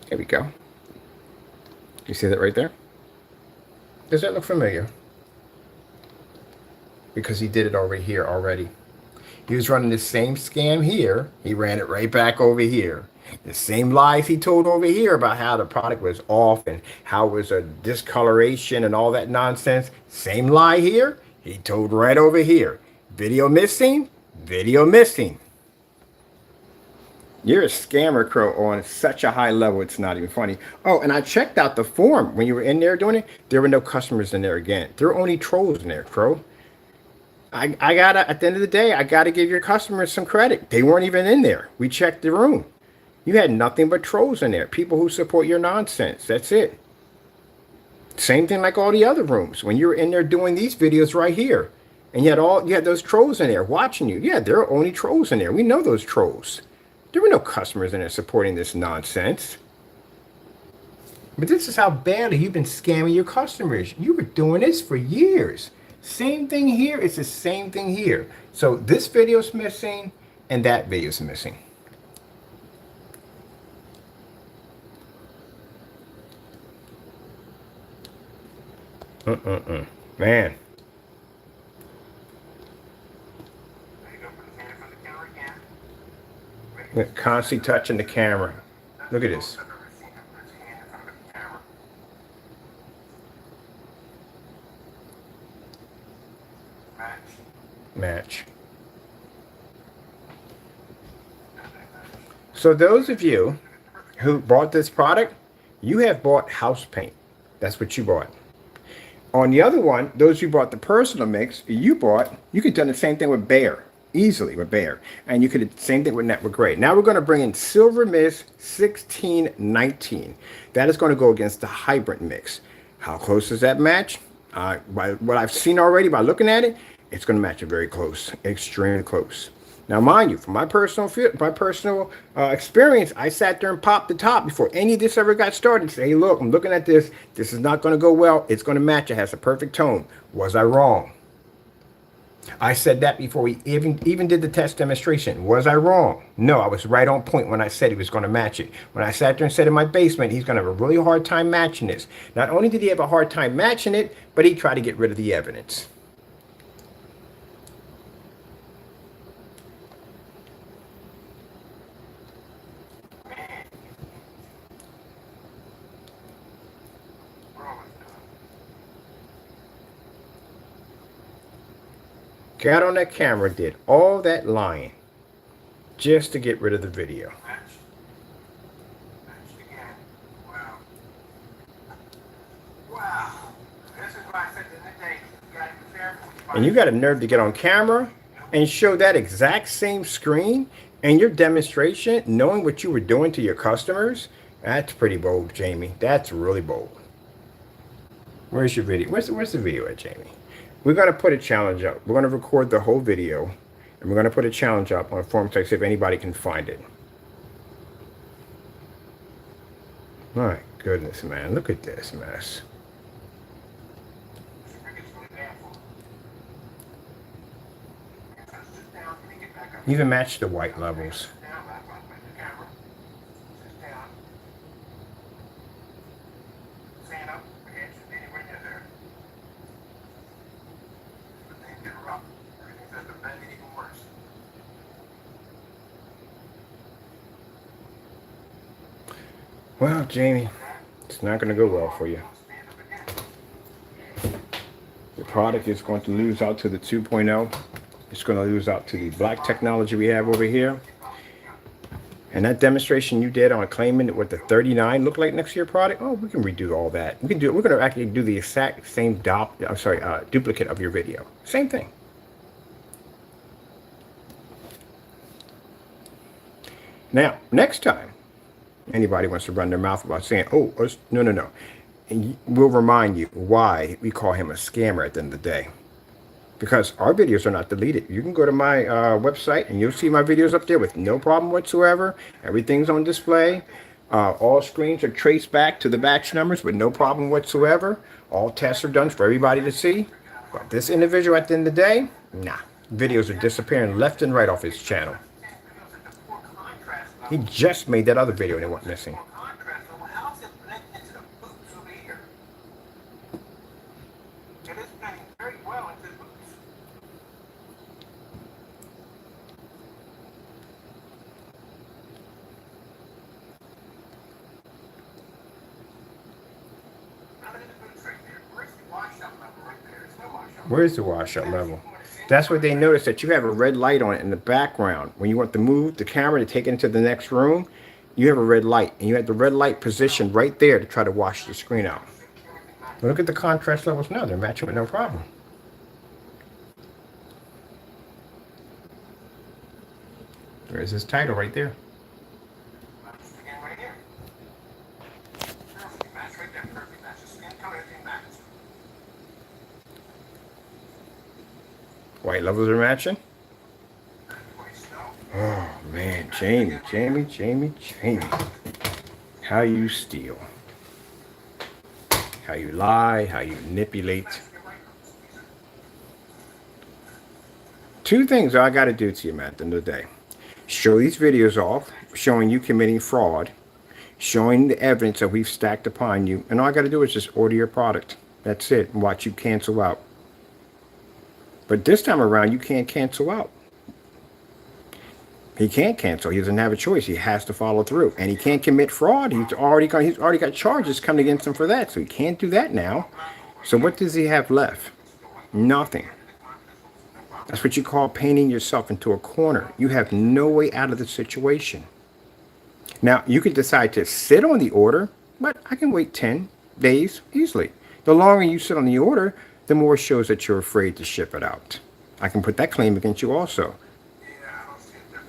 There we go. You see that right there? Does that look familiar? Because he did it over here already. He was running the same scam here. He ran it right back over here. The same lies he told over here about how the product was off and how it was a discoloration and all that nonsense. Same lie here, he told right over here. Video missing, video missing. You're a scammer, Crow, on such a high level, it's not even funny. Oh, and I checked out the forum when you were in there doing it. There were no customers in there again. There were only trolls in there, Crow. I gotta, at the end of the day, I gotta give your customers some credit. They weren't even in there. We checked the room. You had nothing but trolls in there. People who support your nonsense. That's it. Same thing like all the other rooms. When you were in there doing these videos right here, and you had those trolls in there watching you. Yeah, there are only trolls in there. We know those trolls. There were no customers in there supporting this nonsense. But this is how badly you've been scamming your customers. You were doing this for years. Same thing here. It's the same thing here. So this video's missing and that video's missing. Man. Look, constantly touching the camera. Look at this. Match. So those of you who bought this product, you have bought house paint. That's what you bought. On the other one, those who bought the personal mix, you could have done the same thing with Bear, easily with Bear. And you could have the same thing with Network Gray. Now we're going to bring in Silver Mist 1619. That is going to go against the hybrid mix. How close does that match? By what I've seen already, by looking at it, it's going to match it very close, extremely close. Now, mind you, from my personal experience, I sat there and popped the top before any of this ever got started. Say, hey, look, I'm looking at this. This is not going to go well. It's going to match. It has a perfect tone. Was I wrong? I said that before we even did the test demonstration. Was I wrong? No, I was right on point when I said he was going to match it. When I sat there and said in my basement, he's going to have a really hard time matching this. Not only did he have a hard time matching it, but he tried to get rid of the evidence. Got on that camera, did all that lying just to get rid of the video. And you got a nerve to get on camera and show that exact same screen and your demonstration, knowing what you were doing to your customers. That's pretty bold, Jamie. That's really bold. Where's your video? Where's the video at, Jamie? We're going to put a challenge up. We're going to record the whole video, and we're going to put a challenge up on forum text if anybody can find it. My goodness, man. Look at this mess. Even match the white levels. Well, Jamie, it's not going to go well for you. The product is going to lose out to the 2.0. It's going to lose out to the black technology we have over here. And that demonstration you did on claiming what the 39 look like next to your product, oh, we can redo all that. We can do it. We're going to actually do the exact same duplicate of your video. Same thing. Now, next time anybody wants to run their mouth about saying, oh, no. And we'll remind you why we call him a scammer at the end of the day. Because our videos are not deleted. You can go to my website and you'll see my videos up there with no problem whatsoever. Everything's on display. All screens are traced back to the batch numbers with no problem whatsoever. All tests are done for everybody to see. But this individual at the end of the day, nah. Videos are disappearing left and right off his channel. He just made that other video and it went missing. How's it connected to the boots over here? It is blending very well into the boots. Now look at the boots right there. Where's the washout level right there? There's no washout. Where's the washout level? That's what they noticed, that you have a red light on it in the background. When you want to move the camera to take it into the next room, you have a red light. And you have the red light positioned right there to try to wash the screen out. But look at the contrast levels now. They're matching with no problem. There's his title right there. Again, right here. Perfect match right there. Perfect match. The skin color, everything matches. White levels are matching. Oh man, Jamie. How you steal. How you lie, how you manipulate. Two things I got to do to you, Matt, at the end of the day. Show these videos off, showing you committing fraud, showing the evidence that we've stacked upon you, and all I got to do is just order your product. That's it, and watch you cancel out. But this time around, you can't cancel out. He can't cancel. He doesn't have a choice. He has to follow through. And he can't commit fraud. He's already got charges coming against him for that. So he can't do that now. So what does he have left? Nothing. That's what you call painting yourself into a corner. You have no way out of the situation. Now, you could decide to sit on the order, but I can wait 10 days easily. The longer you sit on the order, the more it shows that you're afraid to ship it out. I can put that claim against you also.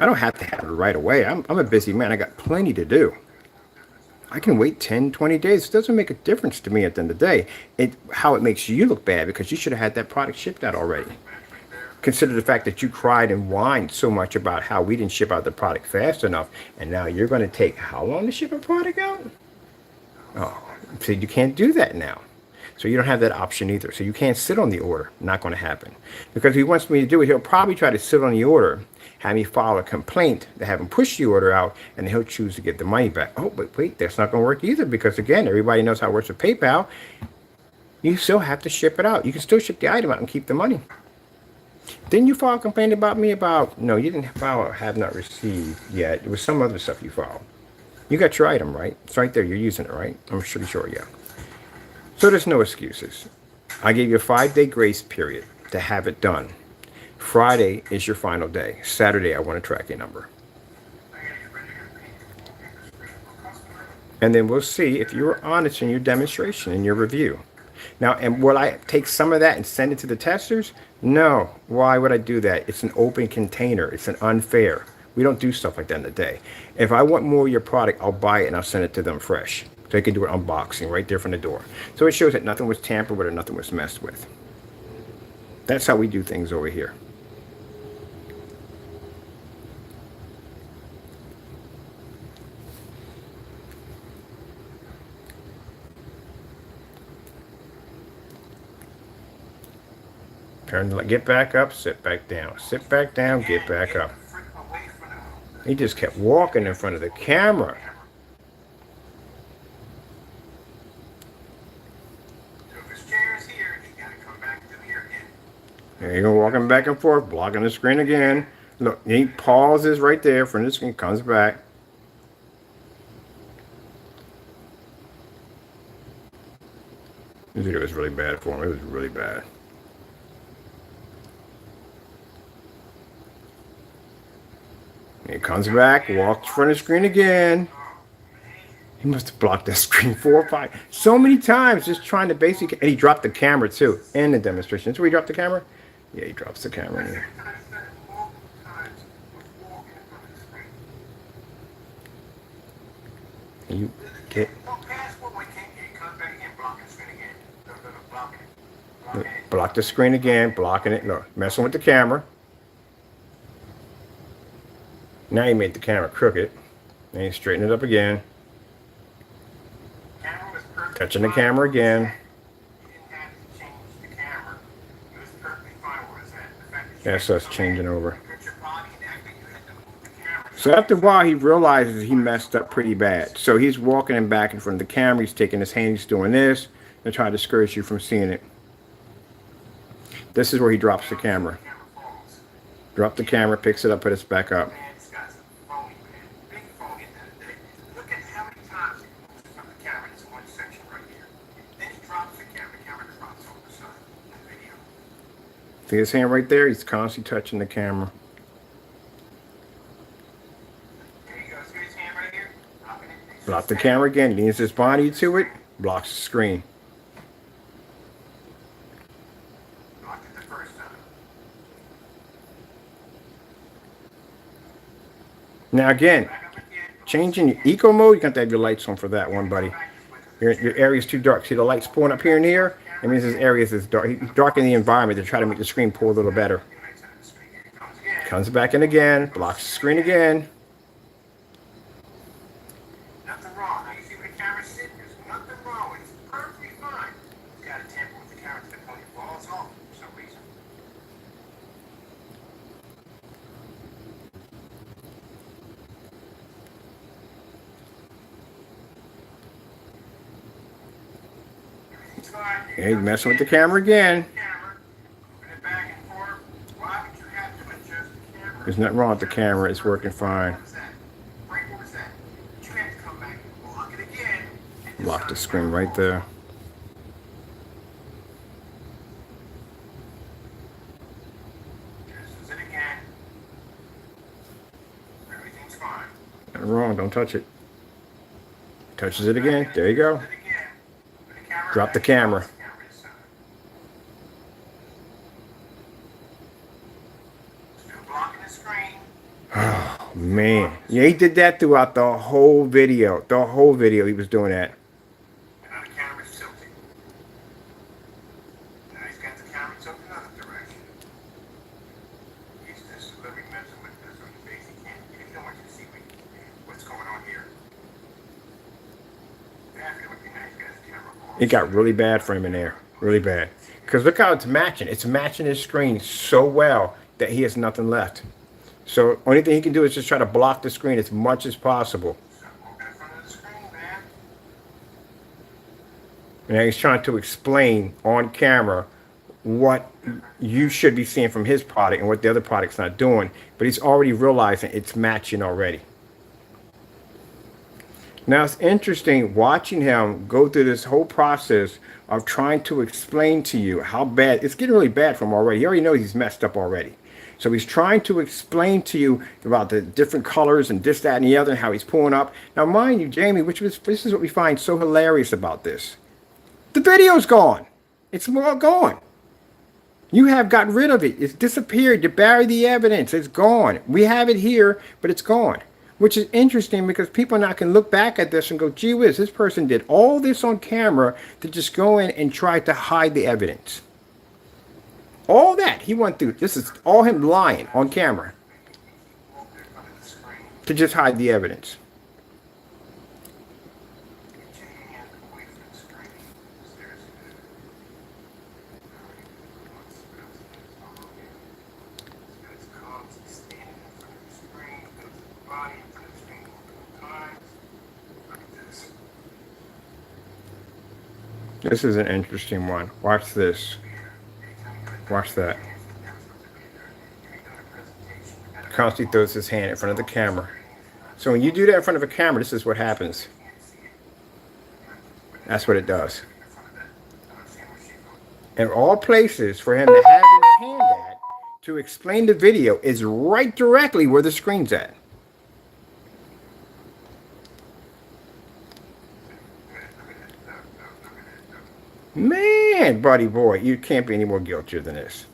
I don't have to have it right away. I'm a busy man. I got plenty to do. I can wait 10, 20 days. It doesn't make a difference to me at the end of the day. How it makes you look bad, because you should have had that product shipped out already. Consider the fact that you cried and whined so much about how we didn't ship out the product fast enough, and now you're going to take how long to ship a product out? Oh, so you can't do that now. So you don't have that option either. So you can't sit on the order. Not going to happen. Because if he wants me to do it, he'll probably try to sit on the order, have me file a complaint to have him push the order out, and he'll choose to get the money back. Oh, but wait, that's not going to work either, because again, everybody knows how it works with PayPal. You still have to ship it out. You can still ship the item out and keep the money. Didn't you file a complaint about me about, no, you didn't file a have not received yet. It was some other stuff you filed. You got your item, right? It's right there. You're using it, right? I'm sure, yeah. So there's no excuses. I gave you a 5-day grace period to have it done. Friday is your final day. Saturday, I want a tracking number. And then we'll see if you were honest in your demonstration, in your review. Now, and will I take some of that and send it to the testers? No. Why would I do that? It's an open container. It's an unfair. We don't do stuff like that in the day. If I want more of your product, I'll buy it and I'll send it to them fresh. So they can do an unboxing right there from the door. So it shows that nothing was tampered with or nothing was messed with. That's how we do things over here. Get back up, sit back down. Sit back down, get back up. He just kept walking in front of the camera. There you go, walking back and forth, blocking the screen again. Look, he pauses right there in front of the screen, comes back. This video was really bad for him. It was really bad. He comes back, walks in front of the screen again. He must have blocked that screen 4 or 5, so many times, just trying to basically, and he dropped the camera too, in the demonstration. So he dropped the camera? Yeah, he drops the camera in here. You get block the screen again, blocking it. No, messing with the camera. Now he made the camera crooked. Then he straightened it up again. Touching the camera again. That's us changing over. Hurt your body and actually you had to move the camera. So after a while, he realizes he messed up pretty bad. So he's walking him back in front of the camera. He's taking his hand. He's doing this to try to discourage you from seeing it. This is where he drops the camera. Drop the camera, picks it up, puts it back up. Man, this guy's a phony, man. Big phony at the end of the day. Look at how many times he moves from the camera in this one section right here. Then he drops the camera drops over the side in the video. See his hand right there? He's constantly touching the camera. There you go. See his hand right here? Dropping it. Block the camera again. Leans his body to it. Blocks the screen. Blocked it the first time. Now again, Back up again. changing your eco mode, you got to have your lights on for that one, buddy. Your area's too dark. See the lights pulling up here and here? It means his areas is dark. He's darkening the environment to try to make the screen pull a little better. Comes back in again, blocks the screen again. Nothing wrong. Now you see where the camera's sitting? There's nothing wrong. It's perfectly fine. You gotta tamper with the camera to the point it falls off for some reason. Everything's fine. Yeah, he's messing with the camera again. Camera, moving it back and forth. Why would you have to adjust the camera? There's nothing wrong with the camera. It's working fine. What was that? Right, what was that? You have to come back and block it again. And Lock the screen right there. This is it again. Everything's fine. Nothing wrong. Don't touch it. Touches it again. There you go. Do it again. Put the camera Drop the back. camera. Camera this side. Still blocking the screen. Oh, man. Yeah, he did that throughout the whole video. The whole video he was doing that. And now the camera's tilting. Now he's got the camera tilted in another direction. He's just living messing with this on the face. He don't want you to see what's going on here. It would be nice to get the camera off. It got really bad for him in there. Really bad. Because look how it's matching. It's matching his screen so well that he has nothing left. So only thing he can do is just try to block the screen as much as possible. Stop walking in front of the screen, man. And now he's trying to explain on camera what you should be seeing from his product and what the other product's not doing. But he's already realizing it's matching already. Now it's interesting watching him go through this whole process of trying to explain to you how bad, it's getting really bad for him already. He already knows he's messed up already. So he's trying to explain to you about the different colors and this, that, and the other, and how he's pulling up. Now mind you, Jamie, this is what we find so hilarious about this. The video's gone. It's all gone. You have got rid of it. It's disappeared. You buried the evidence. It's gone. We have it here, but it's gone. Which is interesting because people now can look back at this and go, gee whiz, this person did all this on camera to just go in and try to hide the evidence. All that he went through, this is all him lying on camera Walking in front of the screen. to just hide the evidence. Get your hand away from the screen. There's It's constantly standing in front of the screen, puts the body in front of the screen multiple times. Look at this. This is an interesting one. Watch this. Watch that. Constantly throws his hand in front of the camera. So when you do that in front of a camera, this is what happens. That's what it does. And all places for him to have his hand at to explain the video is right directly where the screen's at. Man, buddy boy, you can't be any more guiltier than this.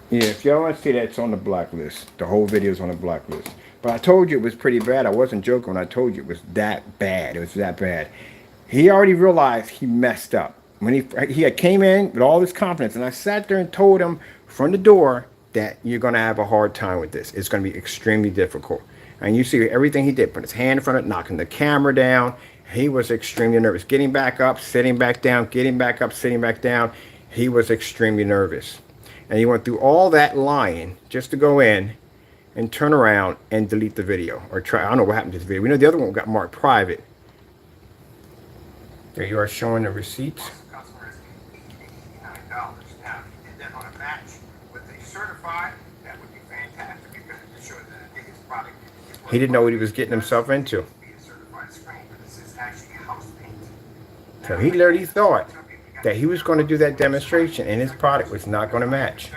Yeah, if y'all want to see that, it's on the blacklist. The whole video's on the blacklist. But I told you it was pretty bad. I wasn't joking when I told you it was that bad. It was that bad. He already realized he messed up. When he had came in with all this confidence, and I sat there and told him from the door that you're going to have a hard time with this. It's going to be extremely difficult. And you see everything he did, put his hand in front of it, knocking the camera down. He was extremely nervous. Getting back up, sitting back down, getting back up, sitting back down. He was extremely nervous. And he went through all that lying just to go in and turn around and delete the video. Or try, I don't know what happened to this video. We know the other one got marked private. There you are showing the receipts. Customer is $89. Now, if you did that on a match with a certified, that would be fantastic because it just shows that his product. He didn't know what he was getting himself into. So he literally thought that he was going to do that demonstration and his product was not going to match.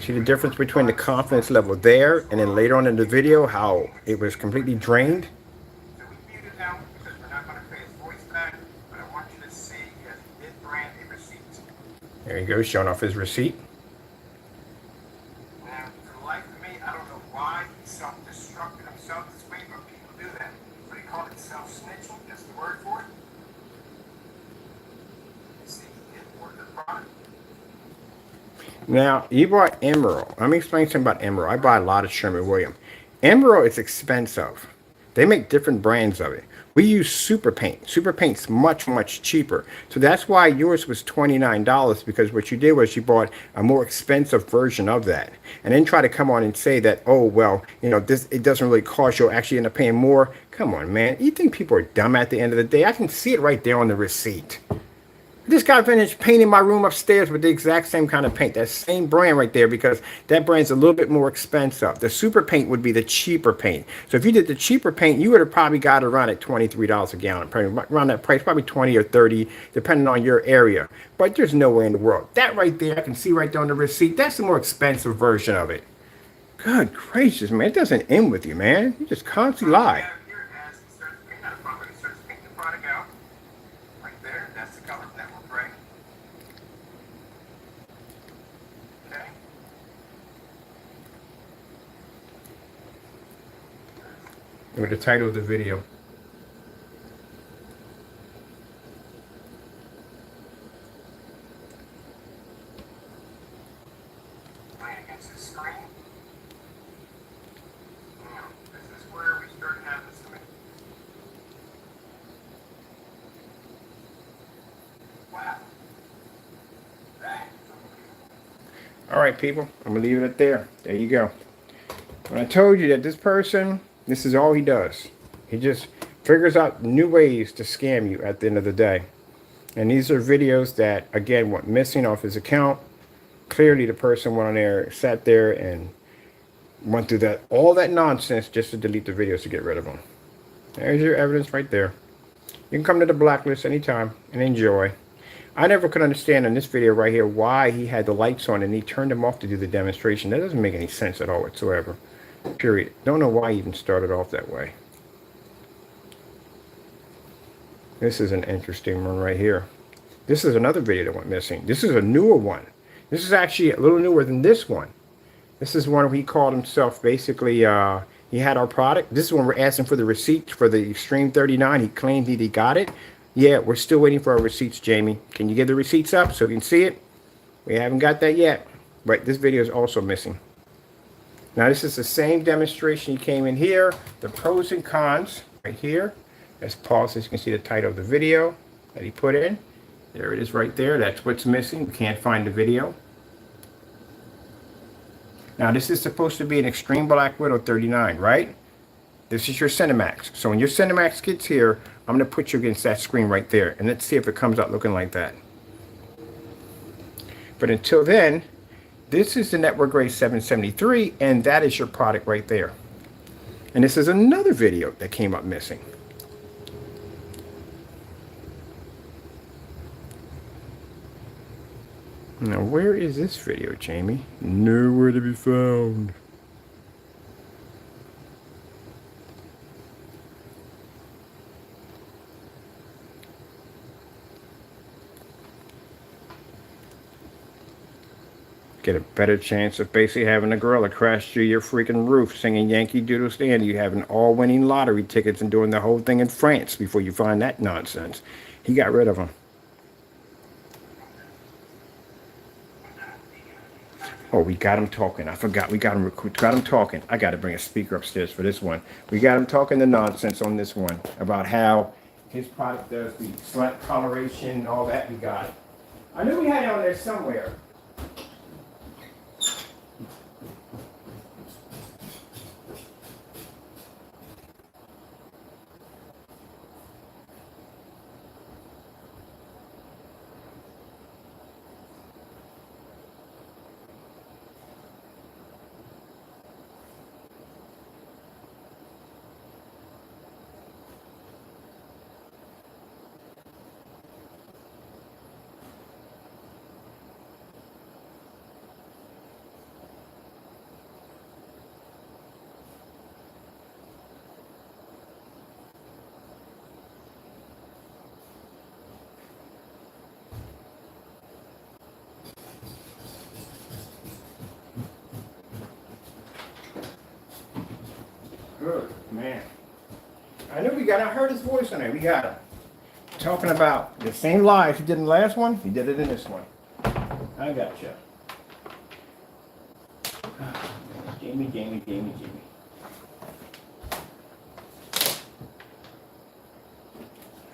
See the difference between the confidence level there and then later on in the video how it was completely drained? So we muted him because we're not going to pay his voice back, but I want you to see that he did brand a receipt. There he goes, showing off his receipt. Now, for the life of me, I don't know why he self-destructed himself this way, but people do that. But he called it self-snitching. That's the word for it. You see, he did order the product. Now, you bought Emerald. Let me explain something about Emerald. I buy a lot of Sherwin-Williams. Emerald is expensive. They make different brands of it. We use Super Paint. Super Paint's much, much cheaper. So that's why yours was $29, because what you did was you bought a more expensive version of that. And then try to come on and say that, oh, well, you know, this it doesn't really cost you. You'll actually end up paying more. Come on, man. You think people are dumb at the end of the day? I can see it right there on the receipt. This guy finished painting my room upstairs with the exact same kind of paint. That same brand right there, because that brand's a little bit more expensive. The Super Paint would be the cheaper paint. So if you did the cheaper paint, you would have probably got around at $23 a gallon. Probably around that price, probably 20 or 30, depending on your area. But there's no way in the world. That right there, I can see right there on the receipt, that's the more expensive version of it. Good gracious, man. It doesn't end with you, man. You just constantly lie. Or the title of the video. Against the screen. Now, this is where we start having some. Wow. All right, people. I'm going to leave it at there. There you go. When I told you that this person, this is all he does. He just figures out new ways to scam you at the end of the day. And these are videos that, again, went missing off his account. Clearly, the person went on there, sat there, and went through that all that nonsense just to delete the videos to get rid of them. There's your evidence right there. You can come to the blacklist anytime and enjoy. I never could understand in this video right here why he had the lights on and he turned them off to do the demonstration. That doesn't make any sense at all whatsoever. Period. Don't know why he even started off that way. This is an interesting one right here. This is another video that went missing. This is a newer one. This is actually a little newer than this one. This is one where he called himself basically, he had our product. This is when we're asking for the receipts for the Extreme 39. He claimed he got it. Yeah, we're still waiting for our receipts, Jamie. Can you get the receipts up so we can see it? We haven't got that yet. But this video is also missing. Now, this is the same demonstration. He came in here. The pros and cons right here. Let's pause so you can see the title of the video that he put in. There it is right there. That's what's missing. We can't find the video. Now, this is supposed to be an Extreme Black Widow 39, right? This is your Cinemax. So when your Cinemax gets here, I'm going to put you against that screen right there. And let's see if it comes out looking like that. But until then, this is the Network Grade 773, and that is your product right there. And this is another video that came up missing. Now, where is this video, Jamie? Nowhere to be found. Get a better chance of basically having a gorilla crash through your freaking roof singing Yankee Doodle Dandy. You having all winning lottery tickets and doing the whole thing in France before you find that nonsense. He got rid of them. Oh, we got him talking. I forgot. We got him talking. I got to bring a speaker upstairs for this one. We got him talking the nonsense on this one about how his product does the slant coloration and all that. We got it. I knew we had it on there somewhere. Good man. I knew I heard his voice on there. We got him talking about the same lies he did in the last one. He did it in this one. I got you. Jamie.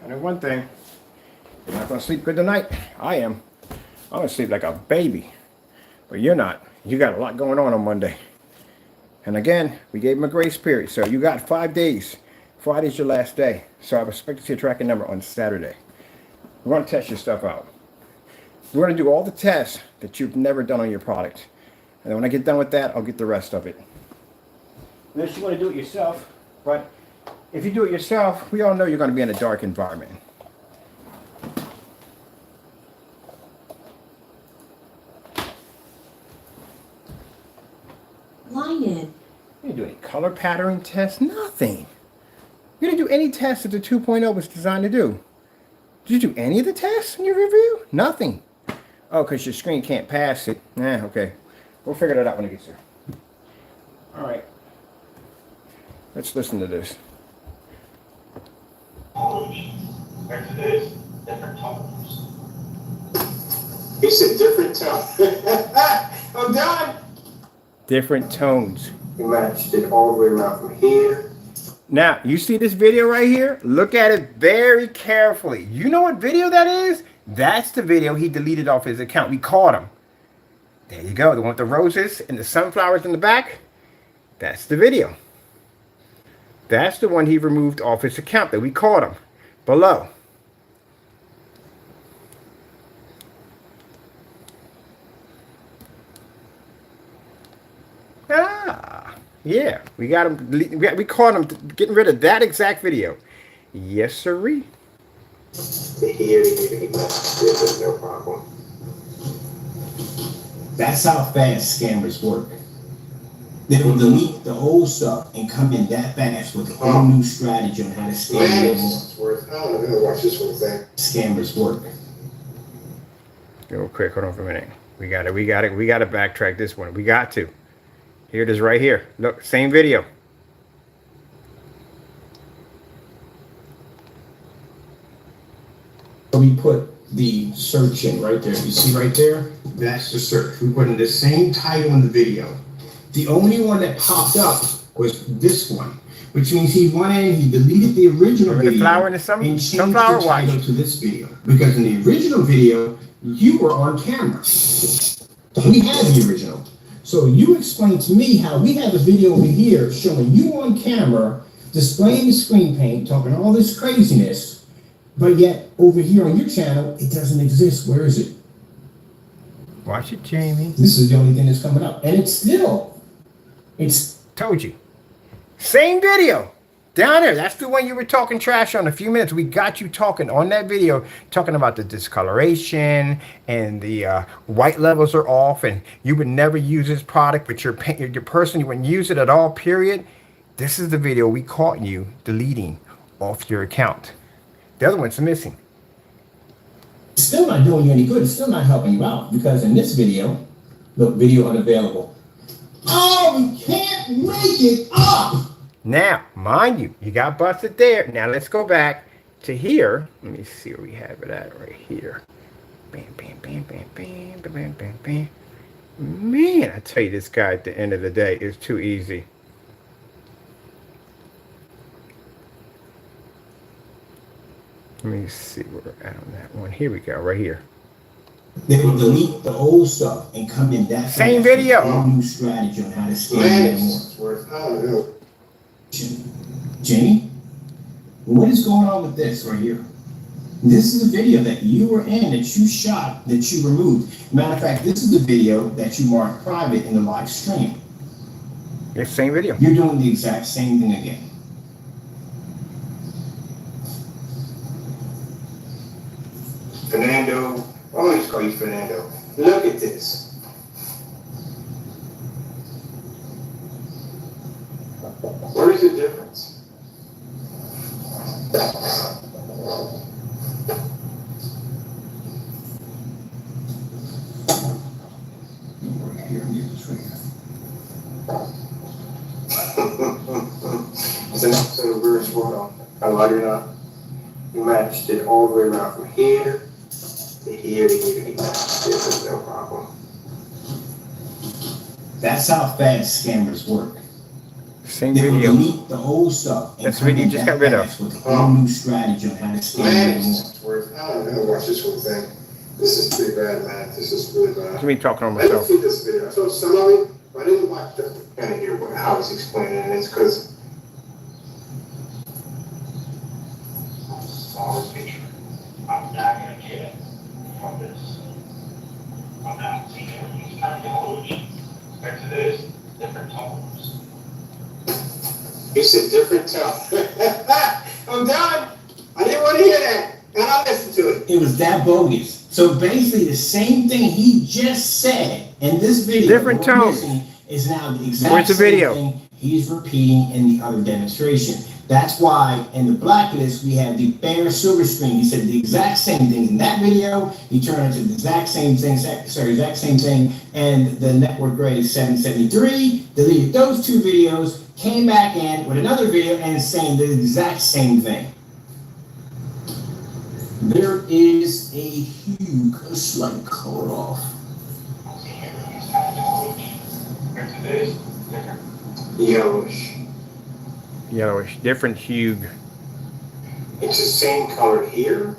I know one thing. You're not going to sleep good tonight. I am. I'm going to sleep like a baby. But you're not. You got a lot going on Monday. And again, we gave him a grace period. So you got 5 days. Friday's your last day. So I expect to see a tracking number on Saturday. We're going to test your stuff out. We're going to do all the tests that you've never done on your product. And then when I get done with that, I'll get the rest of it. Unless you want to do it yourself. But if you do it yourself, we all know you're going to be in a dark environment. Line in. You didn't do any color patterning tests, nothing. You didn't do any tests that the 2.0 was designed to do. Did you do any of the tests in your review? Nothing. Oh, because your screen can't pass it. Okay. We'll figure that out when it gets there. All right. Let's listen to this. Back to this. Different tones. He said different tone. I'm done. Different tones. He matched it all the way around from here. Now, you see this video right here? Look at it very carefully. You know what video that is? That's the video he deleted off his account. We caught him. There you go. The one with the roses and the sunflowers in the back. That's the video. That's the one he removed off his account that we caught him. Below. Yeah, we got him. We caught him getting rid of that exact video. Yes, sirree. Here, there's no problem. That's how fast scammers work. They will delete the old stuff and come in that fast with a whole new strategy on how to scam you more. I don't know. I'm gonna watch this whole thing. Scammers work. Real quick, hold on for a minute. We got to backtrack this one. We got to. Here it is right here. Look, same video. So we put the search in right there. You see right there? That's the search. We put in the same title in the video. The only one that popped up was this one, which means he went in, he deleted the original Remember video the flower and the and changed the sunflower title watch. to this video. Because in the original video, you were on camera. We had the original. So you explain to me how we have a video over here showing you on camera, displaying the screen paint, talking all this craziness, but yet over here on your channel, it doesn't exist. Where is it? Watch it, Jamie. This is the only thing that's coming up. And it's Told you. Same video. Down there. That's the one you were talking trash on a few minutes. We got you talking on that video, talking about the discoloration and the white levels are off and you would never use this product, but your person, you wouldn't use it at all, period. This is the video we caught you deleting off your account. The other one's missing. It's still not doing you any good. It's still not helping you out because in this video, look, video unavailable. Oh, we can't make it up. Now, mind you, you got busted there. Now let's go back to here. Let me see where we have it at right here. Bam, bam, bam, bam, bam, bam, bam, bam. Man, I tell you, this guy at the end of the day is too easy. Let me see where we're at on that one. Here we go, right here. They will delete the old stuff and come in that Same fast with video. a new strategy on how to scale it more. I don't know. Jenny, what is going on with this right here? This is a video that you were in, that you shot, that you removed. Matter of fact, this is the video that you marked private in the live stream. It's same video. You're doing the exact same thing again. Fernando, I always call you Fernando. Look at this. What is the difference? It's an episode of Weird Sport. I lied or not. You matched it all the way around from here to here to here to here. There's no problem. That's how fast scammers work. Same They will video. delete the old stuff. That's the video you just got rid of. With a whole new strategy on how to scale it more. I don't know. Watch this whole thing. This is pretty bad, man. This is really bad. Let me talking on I didn't myself. see this video. I saw some of it, but I didn't watch the kind of hear how he's explaining it. It's because Smallest picture. I'm not gonna get it from this. I'm not seeing these kind of coach. Back to this, different tones. he said different tone. I'm done. I didn't want to hear that. And I listened to it. It was that bogus. So basically, the same thing he just said in this video, Different what we're tone. missing, is now the exact Where's the same video? thing he's repeating in the other demonstration. That's why in the blacklist we have the bare silver screen. He said the exact same thing in that video. He turned into the exact same thing. Exact same thing. And the network grade is 773. Deleted those two videos. Came back in with another video and saying the exact same thing. There is a huge slight color off. Back to this, different. Yellowish. Yellowish, different hue. It's the same color here.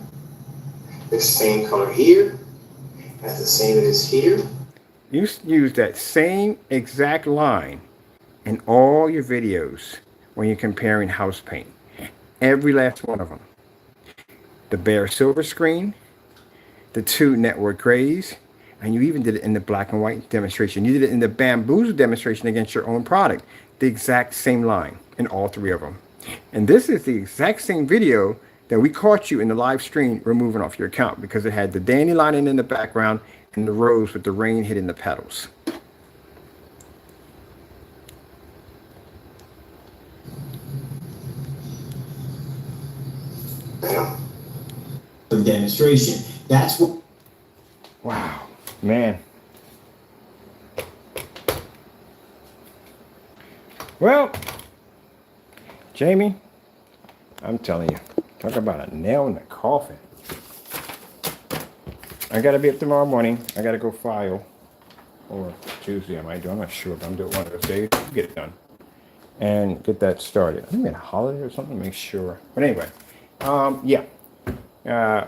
It's the same color here. That's the same as here. You use that same exact line in all your videos when you're comparing house paint. Every last one of them. The bare silver screen, the two network grays, and you even did it in the black and white demonstration. You did it in the bamboozle demonstration against your own product. The exact same line in all three of them. And this is the exact same video that we caught you in the live stream removing off your account because it had the dandelion in the background and the rose with the rain hitting the petals. Yeah. The demonstration. That's what. Wow, man. Well, Jamie, I'm telling you, talk about a nail in the coffin. I gotta be up tomorrow morning. I gotta go file, or Tuesday I might do. I'm not sure, but I'm doing one of those days. Get it done and get that started. I think we had a holiday or something. Make sure. But anyway, yeah.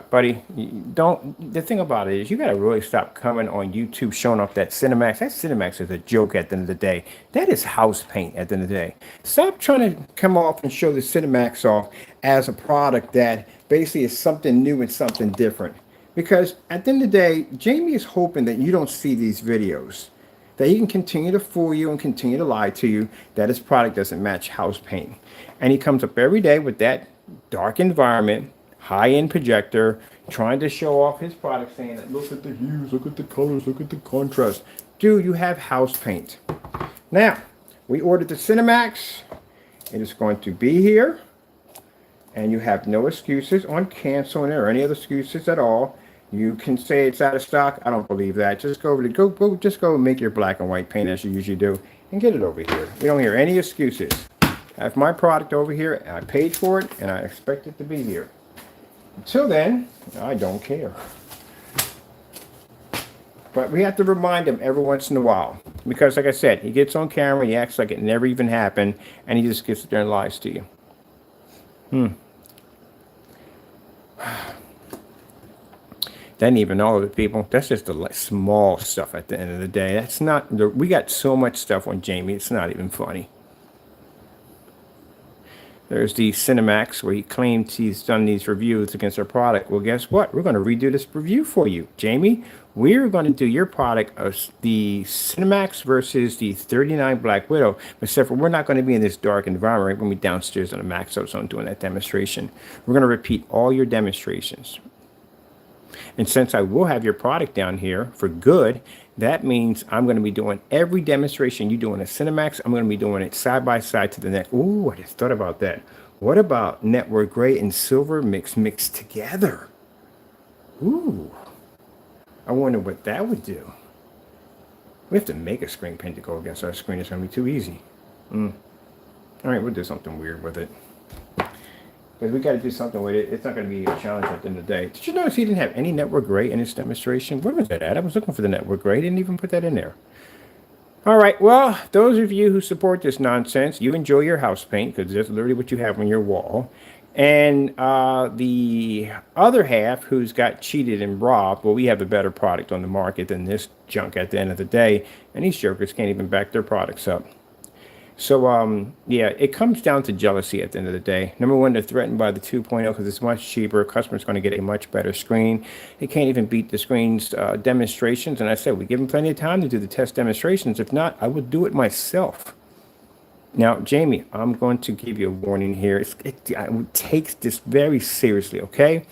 Buddy, the thing about it is you got to really stop coming on YouTube showing off that Cinemax. That Cinemax is a joke at the end of the day. That is house paint at the end of the day. Stop trying to come off and show the Cinemax off as a product that basically is something new and something different. Because at the end of the day, Jamie is hoping that you don't see these videos, that he can continue to fool you and continue to lie to you that his product doesn't match house paint. And he comes up every day with that dark environment, high-end projector, trying to show off his product, saying that look at the hues, look at the colors, look at the contrast. Dude, you have house paint. Now, we ordered the Cinemax. It is going to be here, and you have no excuses on canceling it or any other excuses at all. You can say it's out of stock. I don't believe that. Just go over to just go make your black and white paint as you usually do, and get it over here. We don't hear any excuses. I have my product over here, and I paid for it, and I expect it to be here. Until then, I don't care. But we have to remind him every once in a while. Because, like I said, he gets on camera, he acts like it never even happened, and he just gets there and lies to you. That ain't even all of it, people. That's just the small stuff at the end of the day. That's not, we got so much stuff on Jamie, it's not even funny. There's the Cinemax where he claims he's done these reviews against our product. Well, guess what? We're going to redo this review for you. Jamie, we're going to do your product of the Cinemax versus the 39 Black Widow. Except for we're not going to be in this dark environment. We're going to be downstairs on the Max Zone doing that demonstration. We're going to repeat all your demonstrations. And since I will have your product down here for good, that means I'm going to be doing every demonstration you do in a Cinemax. I'm going to be doing it side by side to the next. Ooh, I just thought about that. What about network gray and silver mixed together? Ooh, I wonder what that would do. We have to make a screen paint to go against our screen. It's going to be too easy. All right, we'll do something weird with it. Because we got to do something with it. It's not going to be a challenge at the end of the day. Did you notice he didn't have any network gray in his demonstration? Where was that at? I was looking for the network gray. Didn't even put that in there. All right. Well, those of you who support this nonsense, you enjoy your house paint because that's literally what you have on your wall. And the other half who's got cheated and robbed, well, we have a better product on the market than this junk at the end of the day. And these jokers can't even back their products up. So, yeah, it comes down to jealousy at the end of the day. Number one, they're threatened by the 2.0 because it's much cheaper. Customer's going to get a much better screen. They can't even beat the screen's demonstrations. And I said, we give them plenty of time to do the test demonstrations. If not, I would do it myself. Now, Jamie, I'm going to give you a warning here. It takes this very seriously, okay?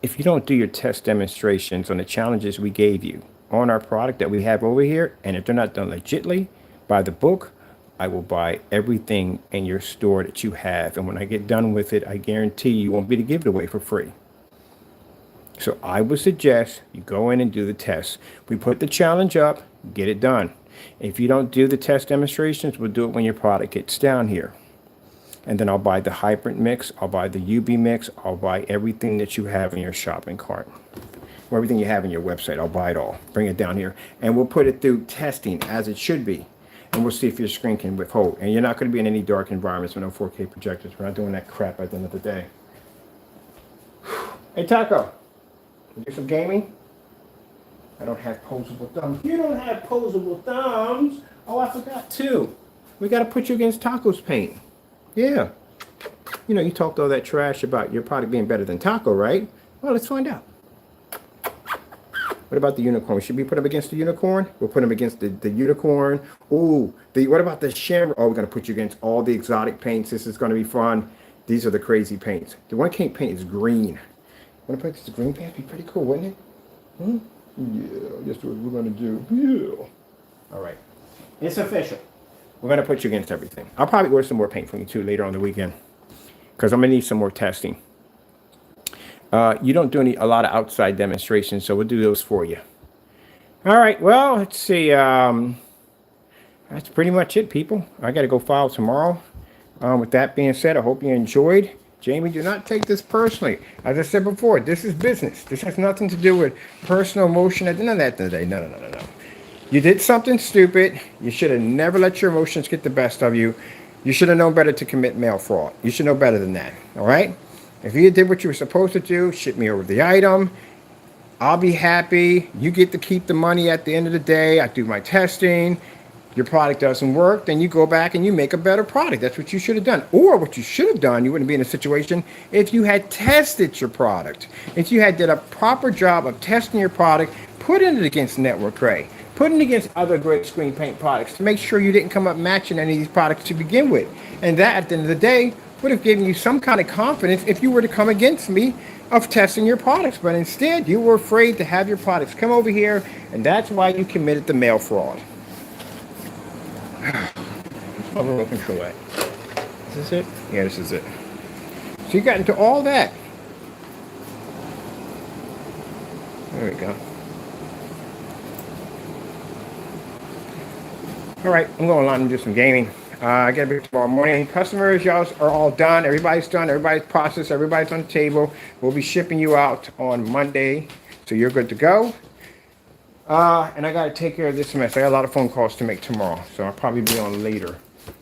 If you don't do your test demonstrations on the challenges we gave you on our product that we have over here, and if they're not done legitly by the book, I will buy everything in your store that you have. And when I get done with it, I guarantee you won't be to give it away for free. So I would suggest you go in and do the test. We put the challenge up, get it done. If you don't do the test demonstrations, we'll do it when your product gets down here. And then I'll buy the hybrid mix. I'll buy the UB mix. I'll buy everything that you have in your shopping cart. Or everything you have in your website. I'll buy it all. Bring it down here. And we'll put it through testing as it should be. And we'll see if your screen can withhold. And you're not going to be in any dark environments with no 4K projectors. We're not doing that crap at the end of the day. Hey, Taco. Do some gaming? I don't have posable thumbs. You don't have posable thumbs? Oh, I forgot too. We got to put you against Taco's paint. Yeah. You know, you talked all that trash about your product being better than Taco, right? Well, let's find out. What about the unicorn? Should we put him against the unicorn? We'll put him against the unicorn. Ooh, what about the shamrock? Oh, we're going to put you against all the exotic paints. This is going to be fun. These are the crazy paints. The one paint is green. Want to put against the green paint? Be pretty cool, wouldn't it? Yeah, that's what we're going to do. Yeah. All right. It's official. We're going to put you against everything. I'll probably order some more paint from you, too, later on the weekend. Because I'm going to need some more testing. You don't do a lot of outside demonstrations, so we'll do those for you. All right, well, let's see. That's pretty much it, people. I got to go file tomorrow. With that being said, I hope you enjoyed. Jamie, do not take this personally. As I said before, this is business. This has nothing to do with personal emotion. None of that today. No. You did something stupid. You should have never let your emotions get the best of you. You should have known better to commit mail fraud. You should know better than that, all right? If you did what you were supposed to do, ship me over the item. I'll be happy. You get to keep the money at the end of the day. I do my testing. Your product doesn't work, then you go back and you make a better product. That's what you should have done. Or what you should have done, you wouldn't be in a situation if you had tested your product. If you had did a proper job of testing your product, putting it against Network Gray, putting it against other great screen paint products to make sure you didn't come up matching any of these products to begin with. And that, at the end of the day, would have given you some kind of confidence if you were to come against me of testing your products. But instead, you were afraid to have your products come over here, and that's why you committed the mail fraud. My remote control at? Is this it? Yeah, this is it. So you got into all that. There we go. All right, I'm going online and do some gaming. I got to be tomorrow morning. Customers, y'all are all done. Everybody's done. Everybody's processed. Everybody's on the table. We'll be shipping you out on Monday, so you're good to go. And I got to take care of this mess. I got a lot of phone calls to make tomorrow, so I'll probably be on later.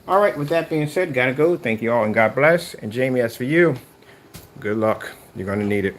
All right, with that being said, gotta go. Thank you all, and God bless. And Jamie, as for you, good luck. You're going to need it.